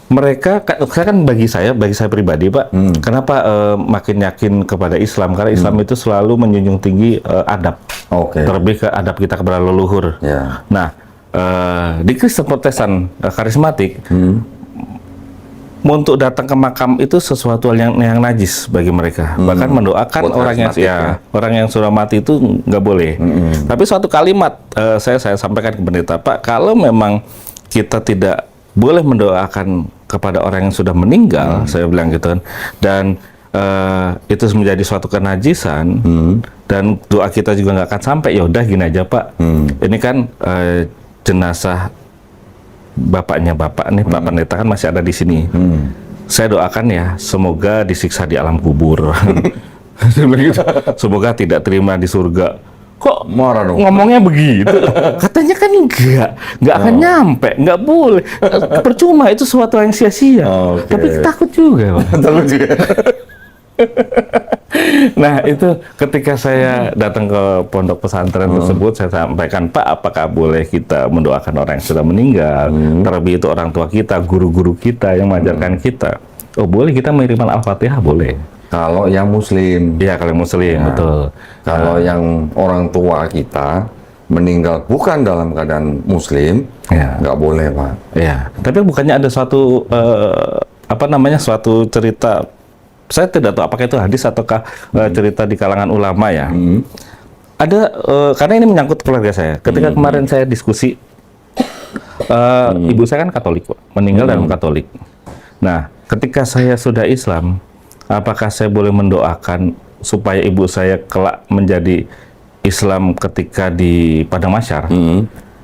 mereka, saya kan bagi saya pribadi Pak, kenapa makin yakin kepada Islam? Karena Islam itu selalu menjunjung tinggi adab. Terlebih ke adab kita kepada leluhur. Nah, di Kristen Protestan karismatik, untuk datang ke makam itu sesuatu yang najis bagi mereka. Bahkan mendoakan orang yang sudah mati itu nggak boleh. Tapi suatu kalimat saya sampaikan ke pendeta, Pak, kalau memang kita tidak boleh mendoakan kepada orang yang sudah meninggal, saya bilang gitu kan, dan itu menjadi suatu kenajisan, dan doa kita juga nggak akan sampai. Ya udah gini aja Pak, ini kan jenazah bapaknya Bapak nih, Pak Pendeta kan masih ada di sini. Saya doakan ya, semoga disiksa di alam kubur. Semoga tidak terima di surga. Kok marah dong? Ngomongnya begitu? Katanya kan nggak akan nyampe, nggak boleh. Percuma, itu sesuatu yang sia-sia. Tapi takut juga, Pak. Takut juga. Nah, itu ketika saya datang ke pondok pesantren tersebut, saya sampaikan, Pak, apakah boleh kita mendoakan orang yang sudah meninggal? Terlebih itu orang tua kita, guru-guru kita yang mengajarkan kita. Oh boleh, kita mengirimkan Al-Fatihah boleh. Kalau yang Muslim. Iya kalau Muslim, betul. Kalau yang orang tua kita meninggal bukan dalam keadaan Muslim, Ya. nggak boleh, Pak. Iya, tapi bukannya ada suatu suatu cerita, saya tidak tahu apakah itu hadis ataukah cerita di kalangan ulama ya. Ada karena ini menyangkut keluarga saya. Ketika kemarin saya diskusi, ibu saya kan Katolik, Pak, meninggal dalam Katolik. Nah, ketika saya sudah Islam, apakah saya boleh mendoakan supaya ibu saya kelak menjadi Islam ketika di padang mahsyar?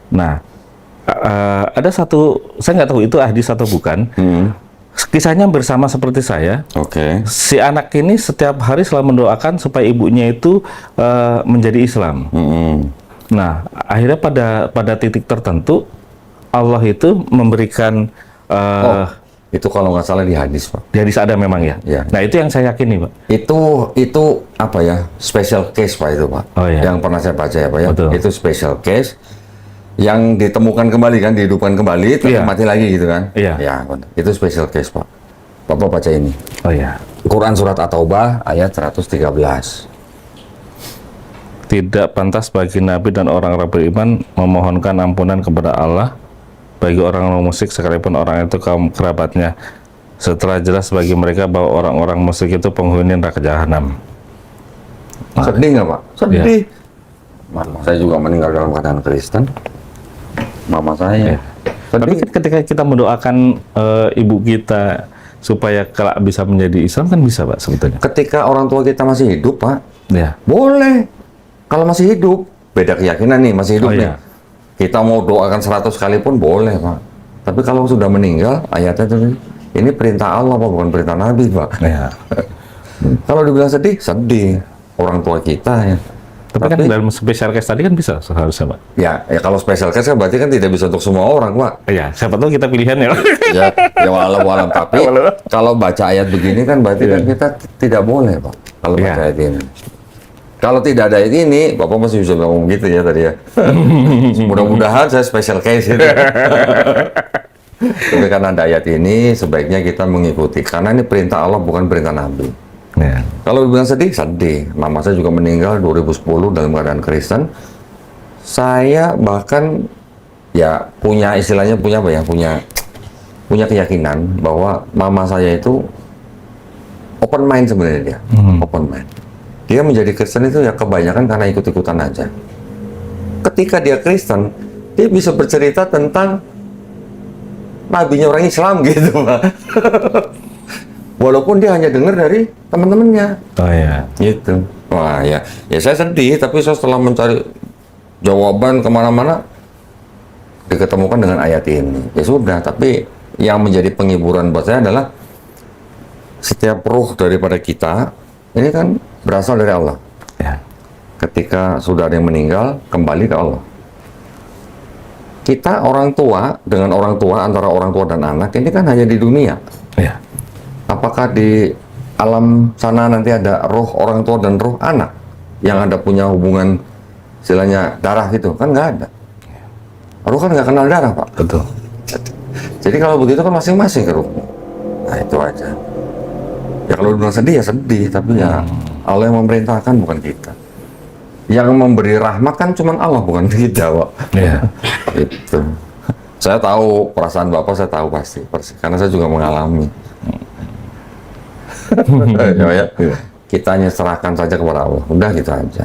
Nah, ada satu, saya nggak tahu itu hadis atau bukan. Kisahnya bersama seperti saya. Oke. Si anak ini setiap hari selalu mendoakan supaya ibunya itu menjadi Islam. Nah, akhirnya pada titik tertentu Allah itu memberikan Itu kalau nggak salah di hadis, Pak. di hadis ada memang ya. Ya. Nah, itu yang saya yakini, Pak. Itu apa ya? Special case, Pak, itu, Pak. Oh, iya. Yang pernah saya baca ya, Pak, ya. Betul. Itu special case yang ditemukan kembali kan, dihidupkan kembali, tapi Iya. mati lagi gitu kan. Iya. Ya, benar. Itu special case, Pak. Bapak baca ini. Oh ya. Quran surat At-Taubah ayat 113. Tidak pantas bagi Nabi dan orang-orang beriman memohonkan ampunan kepada Allah bagi orang musik sekalipun orang itu kaum kerabatnya, setelah jelas bagi mereka bahwa orang-orang musik itu penghuni neraka jahanam. Sedih nggak, Pak? Sedih. Iya. Mama saya juga meninggal dalam keadaan Kristen. Mama saya. Iya. Tapi ketika kita mendoakan ibu kita supaya kelak bisa menjadi Islam kan bisa, Pak, sebetulnya. Ketika orang tua kita masih hidup, Pak, Ya. boleh. Kalau masih hidup, beda keyakinan nih, masih hidup Oh, nih. iya. Kita mau doakan 100 kali pun boleh, Pak. Tapi kalau sudah meninggal, ayatnya itu ini perintah Allah, Pak, bukan perintah Nabi, Pak. Ya. Kalau dibilang sedih, sedih. Orang tua kita ya. Tapi kan dalam spesial case tadi kan bisa seharusnya, Pak. Ya kalau special case kan berarti kan tidak bisa untuk semua orang, Pak. Iya, siapa tahu kita pilihannya. Ya walau tapi kalau baca ayat begini kan berarti kan kita tidak boleh, Pak. Kalau baca Iya. ayat ini. Kalau tidak ada ayat ini, Bapak masih bisa ngomong gitu ya tadi ya. Mudah-mudahan saya special case itu. Tapi karena ada ayat ini, sebaiknya kita mengikuti. Karena ini perintah Allah, bukan perintah Nabi. Ya. Kalau dibilang sedih, sedih. Mama saya juga meninggal 2010 dalam keadaan Kristen. Saya bahkan ya punya istilahnya punya apa ya? Punya keyakinan bahwa mama saya itu open mind sebenarnya dia. Open mind. Dia menjadi Kristen itu ya kebanyakan karena ikut-ikutan aja. Ketika dia Kristen, dia bisa bercerita tentang nabinya orang Islam gitu, Pak. Walaupun dia hanya dengar dari teman-temannya. Oh ya. Gitu. Wah ya saya sedih, tapi saya setelah mencari jawaban kemana-mana, diketemukan dengan ayat ini. Ya sudah, tapi yang menjadi penghiburan buat saya adalah setiap ruh daripada kita ini kan berasal dari Allah. Ya. Ketika sudah ada yang meninggal, kembali ke Allah. Kita orang tua dengan orang tua, antara orang tua dan anak ini kan hanya di dunia. Ya. Apakah di alam sana nanti ada roh orang tua dan roh anak yang ada punya hubungan istilahnya darah gitu? Kan nggak ada. Roh kan nggak kenal darah, Pak. Betul. Jadi kalau begitu kan masing-masing ke rohnya. Nah itu aja. Ya kalau dibilang sedih ya sedih, tapi ya Allah yang memerintahkan bukan kita. Yang memberi rahmat kan cuma Allah, bukan kita, Pak. Iya. Itu. Saya tahu perasaan Bapak, saya tahu pasti, karena saya juga mengalami. Ya. Kita hanya serahkan saja kepada Allah, udah gitu aja.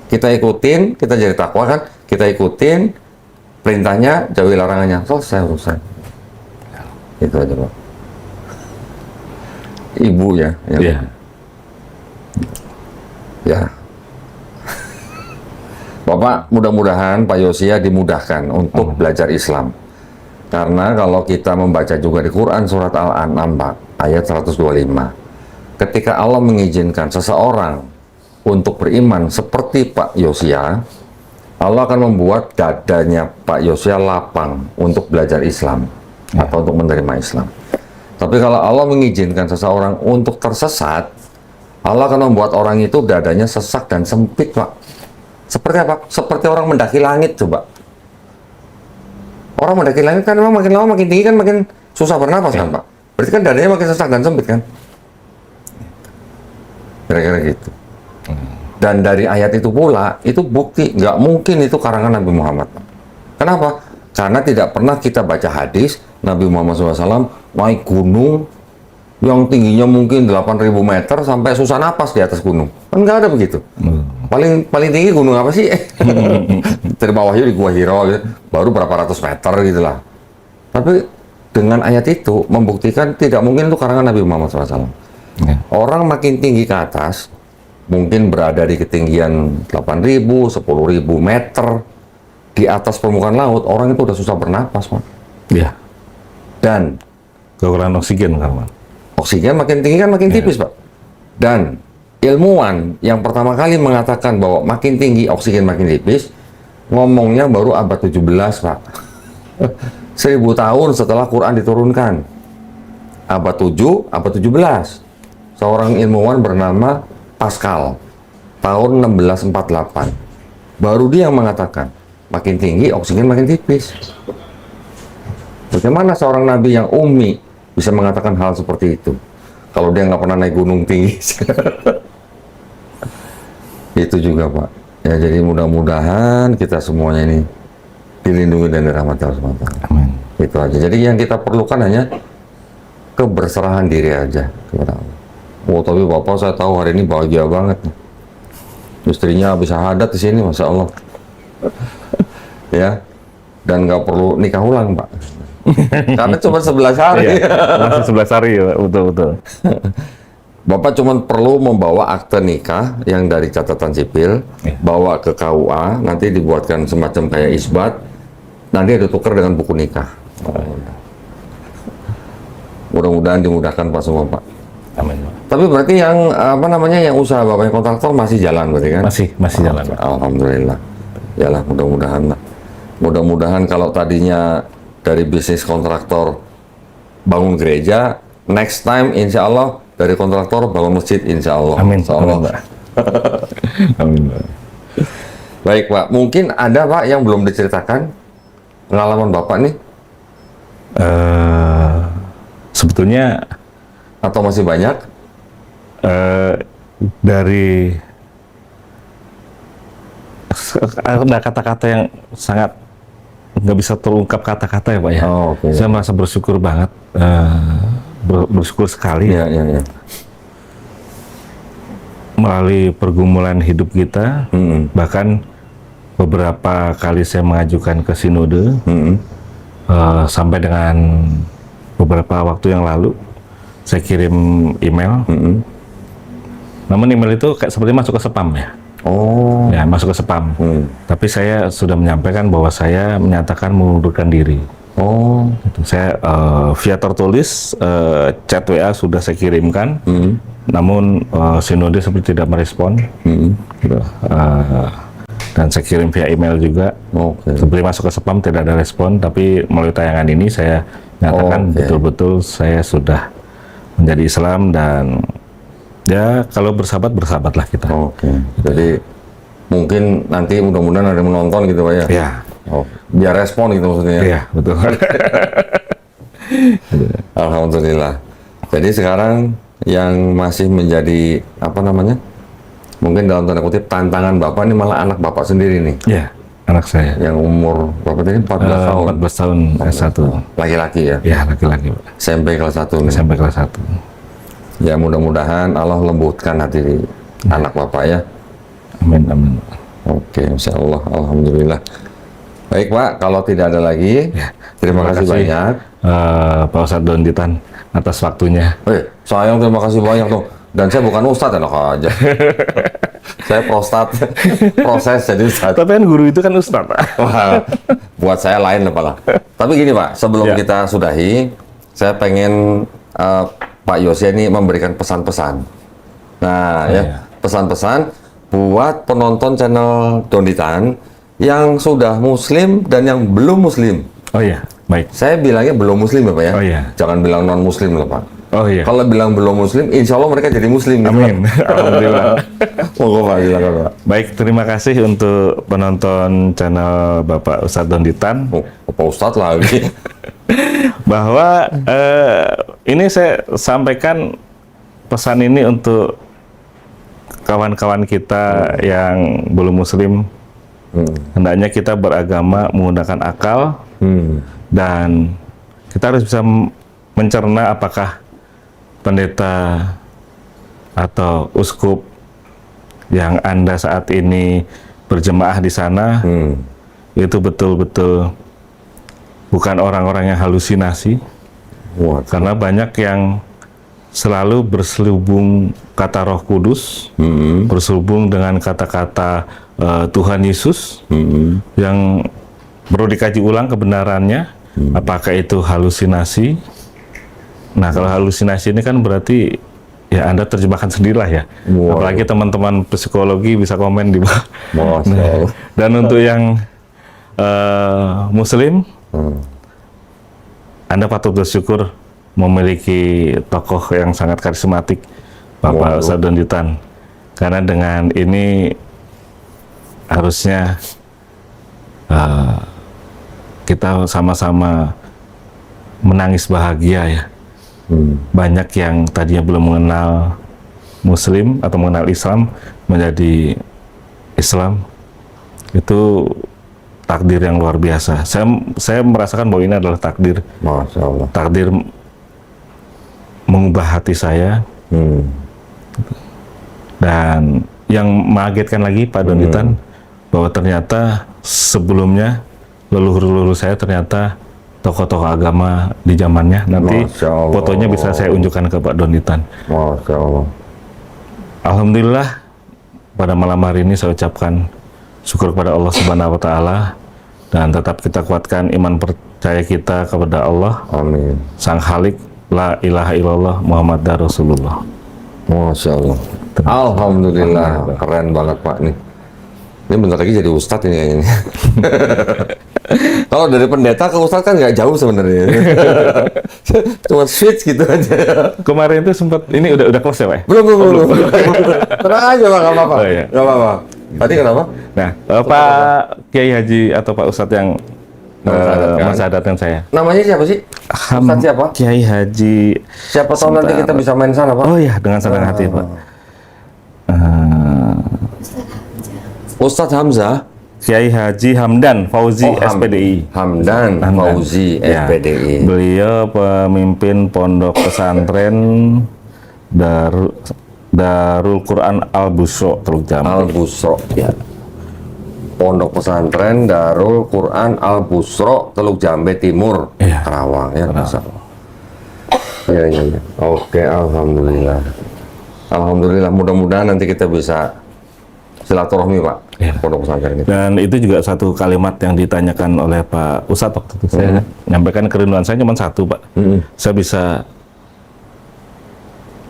Kita ikutin, kita jadi takwa kan, kita ikutin perintahnya, jauhi larangannya, selesai urusan. Itu aja, Pak. Ibu ya. Iya. Ya. Bapak, mudah-mudahan Pak Yosia dimudahkan untuk belajar Islam. Karena kalau kita membaca juga di Quran surat Al-An'am, Pak, ayat 125. Ketika Allah mengizinkan seseorang untuk beriman seperti Pak Yosia, Allah akan membuat dadanya Pak Yosia lapang untuk belajar Islam atau untuk menerima Islam. Tapi kalau Allah mengizinkan seseorang untuk tersesat, Allah akan membuat orang itu dadanya sesak dan sempit, Pak. Seperti apa? Seperti orang mendaki langit, coba. Orang mendaki langit kan memang makin lama makin tinggi kan makin susah bernapas kan, Pak. Berarti kan dadanya makin sesak dan sempit kan? Kira-kira gitu. Dan dari ayat itu pula, itu bukti nggak mungkin itu karangan Nabi Muhammad. Kenapa? Karena tidak pernah kita baca hadis Nabi Muhammad SAW naik gunung yang tingginya mungkin 8.000 meter sampai susah napas di atas gunung. Kan nggak ada begitu. Paling tinggi gunung apa sih? Dari bawahnya di Gua Hiro, gitu. Baru berapa ratus meter gitu lah. Tapi dengan ayat itu membuktikan tidak mungkin itu karangan Nabi Muhammad SAW. Orang makin tinggi ke atas, mungkin berada di ketinggian 8.000, 10.000 meter di atas permukaan laut, orang itu udah susah bernapas, Pak. Iya. Dan Kekurangan oksigen kan, Pak. oksigen makin tinggi kan makin tipis, Pak. Dan ilmuwan yang pertama kali mengatakan bahwa makin tinggi oksigen makin tipis, ngomongnya baru abad 17, Pak. 1000 tahun setelah Quran diturunkan. Abad 7, abad 17. Seorang ilmuwan bernama Pascal, tahun 1648. Baru dia yang mengatakan, makin tinggi oksigen makin tipis. Bagaimana seorang nabi yang ummi bisa mengatakan hal seperti itu? Kalau dia nggak pernah naik gunung tinggi. Itu juga, Pak. Ya, jadi mudah-mudahan kita semuanya ini dilindungi dan dirahmati Allah SWT. Amin. Itu aja. Jadi yang kita perlukan hanya keberserahan diri aja kepada Allah. Oh, tapi Bapak saya tahu hari ini bahagia banget. Istrinya bisa hadat di sini, Masya Allah. Ya, dan nggak perlu nikah ulang, Pak. Karena cuma 11 hari. Iya, masih 11 hari ya, betul-betul. Bapak cuma perlu membawa akte nikah yang dari catatan sipil, bawa ke KUA, nanti dibuatkan semacam kayak isbat, nanti ditukar dengan buku nikah. Mudah-mudahan dimudahkan Pak semua, Pak. Amin, Pak. Tapi berarti yang apa namanya yang usaha Bapak yang kontraktor masih jalan berarti kan? Masih jalan, Pak. Alhamdulillah. Yalah, mudah-mudahan lah. Mudah-mudahan kalau tadinya dari bisnis kontraktor bangun gereja, next time insya Allah dari kontraktor bangun masjid insya Allah. Amin. Insya Allah. Amin, Pak. Amin, Pak. Baik, Pak. Mungkin ada, Pak, yang belum diceritakan pengalaman Bapak nih? Sebetulnya Atau masih banyak? dari ada kata-kata yang sangat nggak bisa terungkap kata-kata ya, Pak ya. Oh, oke. Saya merasa bersyukur banget, bersyukur sekali Iya, iya, iya. melalui pergumulan hidup kita. Bahkan beberapa kali saya mengajukan ke sinode, sampai dengan beberapa waktu yang lalu saya kirim email. Namun email itu kayak seperti masuk ke spam ya. Oh. Ya, masuk ke spam. Tapi saya sudah menyampaikan bahwa saya menyatakan mengundurkan diri. Oh. Gitu. Saya via tertulis, chat WA sudah saya kirimkan. Namun sinode seperti tidak merespon. Gitu. Dan saya kirim via email juga. Seperti masuk ke spam tidak ada respon. Tapi melalui tayangan ini saya nyatakan betul-betul saya sudah menjadi Islam, dan ya kalau bersahabatlah kita. Oke. Jadi mungkin nanti mudah-mudahan ada yang menonton gitu, Pak ya. Ya. Oh, biar respon gitu maksudnya. Iya, betul. Alhamdulillah. Jadi sekarang yang masih menjadi apa namanya? Mungkin dalam tanda kutip tantangan Bapak ini malah anak Bapak sendiri nih. Iya, anak saya. Yang umur berapa tadi? 14 tahun. 14 tahun S1. Laki-laki ya? Ya, laki-laki, Pak. SMP kelas 1 nih. Sampai kelas 1. Ya mudah-mudahan Allah lembutkan hati anak Bapak ya. Amin, amin. Oke, Insya Allah. Alhamdulillah. Baik, Pak, kalau tidak ada lagi, terima kasih banyak. Pak Ustadz Donditan atas waktunya. Sayang, terima kasih banyak tuh. Dan saya bukan Ustadz, enak aja. Saya proses jadi Ustadz. Tapi kan guru itu kan Ustadz, Pak. Wah, buat saya lain lah. Tapi gini, Pak, sebelum kita sudahi, saya pengen Pak Yosia ini memberikan pesan-pesan. Nah, pesan-pesan buat penonton channel Donditan yang sudah Muslim dan yang belum Muslim. Oh iya, baik. Saya bilangnya belum Muslim ya, Pak ya. Oh iya. Jangan bilang non Muslim loh, Pak. Oh iya. Kalau bilang belum Muslim, insya Allah mereka jadi Muslim. Amin. Alhamdulillah. Monggo, Pak, silakan, Pak. Baik, terima kasih untuk penonton channel Bapak Ustadz Donditan. Oh, Pak Ustadz lagi. bahwa ini saya sampaikan pesan ini untuk kawan-kawan kita yang belum muslim. Hendaknya kita beragama menggunakan akal dan kita harus bisa mencerna apakah pendeta atau uskup yang Anda saat ini berjemaah di sana itu betul-betul bukan orang-orang yang halusinasi. Karena banyak yang selalu berselubung kata Roh Kudus, berselubung dengan kata-kata Tuhan Yesus yang perlu dikaji ulang kebenarannya, apakah itu halusinasi. Nah, kalau halusinasi ini kan berarti ya Anda terjemahkan sendirilah ya. Apalagi teman-teman psikologi bisa komen di bawah. Nah, dan untuk yang Muslim, Anda patut bersyukur memiliki tokoh yang sangat karismatik, Bapak Ustadz Donditan. Karena dengan ini harusnya kita sama-sama menangis bahagia ya. Banyak yang tadinya belum mengenal Muslim atau mengenal Islam menjadi Islam. Itu takdir yang luar biasa. Saya merasakan bahwa ini adalah takdir. Masya Allah. Takdir mengubah hati saya. Dan yang mengagetkan lagi Pak Donditan, bahwa ternyata sebelumnya leluhur-leluhur saya ternyata tokoh-tokoh agama di zamannya. Nanti fotonya bisa saya unjukkan ke Pak Donditan. Masya Allah. Alhamdulillah pada malam hari ini saya ucapkan syukur kepada Allah Subhanahu wa Ta'ala, dan tetap kita kuatkan iman percaya kita kepada Allah. Amin. Sang Khalik, la ilaha illallah Muhammad Rasulullah. Masya Allah. Alhamdulillah, keren banget Pak nih. Ini bentar lagi jadi ustadz ini kayaknya. Kalau dari pendeta ke ustadz kan nggak jauh sebenarnya. Cuma switch gitu aja. Kemarin itu sempat, ini udah close ya Pak? Belum. Tenang aja Pak, nggak apa-apa. Oh, iya. Nggak apa-apa. Tadi kenapa? Nah, Pak Kiai Haji atau Pak Ustadz yang mensadatkan saya. Namanya siapa sih? Ustadz siapa? Kiai Haji. Siapa tahu nanti kita bisa main sana Pak. Oh iya, dengan senang hati Pak. Ustadz Hamzah. Kiai Haji Hamdan Fauzi SPDI. Hamdan Fauzi Ya. SPDI. Beliau pemimpin pondok pesantren Darul Quran Al-Busro Teluk Jambe. Al-Busro ya. Pondok pesantren Darul Quran Al-Busro Teluk Jambe Timur, Iya. Karawang ya. Iya. Oke, alhamdulillah. Alhamdulillah, mudah-mudahan nanti kita bisa silaturahmi Pak. Iya. Pondok pesantren itu. Dan itu juga satu kalimat yang ditanyakan oleh Pak Ustadz waktu itu. Saya nyampaikan kerinduan saya cuma satu Pak. Saya bisa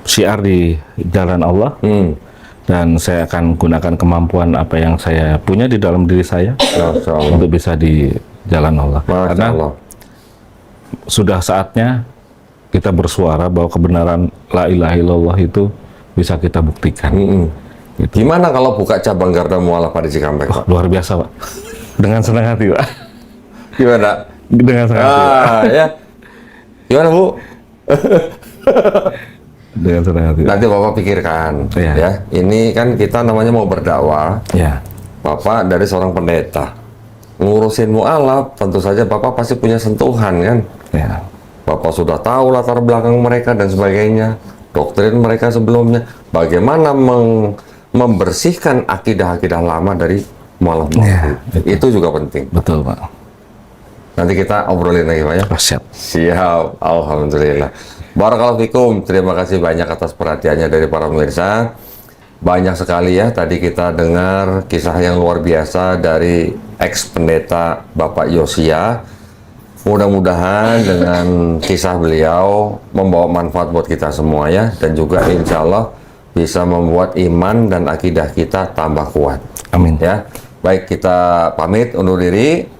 syiar di jalan Allah. Dan saya akan gunakan kemampuan apa yang saya punya di dalam diri saya untuk bisa di jalan Allah. Karena sudah saatnya kita bersuara bahwa kebenaran la ilaha illallah itu bisa kita buktikan. Gitu. Gimana kalau buka cabang Garda Mualaf di Cikampek Pak? Luar biasa Pak. Dengan senang hati Pak. Gimana? Dengan senang hati Pak. Ya. Gimana Bu? Dengan senang hati. Nanti Bapak pikirkan ya. Ini kan kita namanya mau berdakwah. Ya. Bapak dari seorang pendeta. Ngurusin mualaf, tentu saja Bapak pasti punya sentuhan kan? Ya. Bapak sudah tahu latar belakang mereka dan sebagainya, doktrin mereka sebelumnya, bagaimana membersihkan akidah-akidah lama dari mualaf-mualaf. Itu juga penting. Betul Pak. Nanti kita obrolin lagi Pak ya. Siap. Siap, alhamdulillah. Barakallahu fikum. Terima kasih banyak atas perhatiannya dari para pemirsa. Banyak sekali ya tadi kita dengar kisah yang luar biasa dari ex pendeta Bapak Yosia. Mudah-mudahan dengan kisah beliau membawa manfaat buat kita semua ya, dan juga insya Allah bisa membuat iman dan akidah kita tambah kuat. Amin. Ya, baik, kita pamit undur diri.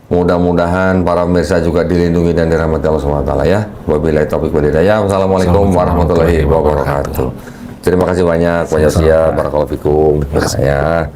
Mudah-mudahan para pemirsa juga dilindungi dan dirahmati Allah SWT ya. Wabillahi taufiq wal hidayah. Wassalamualaikum warahmatullahi wabarakatuh. Terima kasih banyak. Barakallahu fikum. Ya.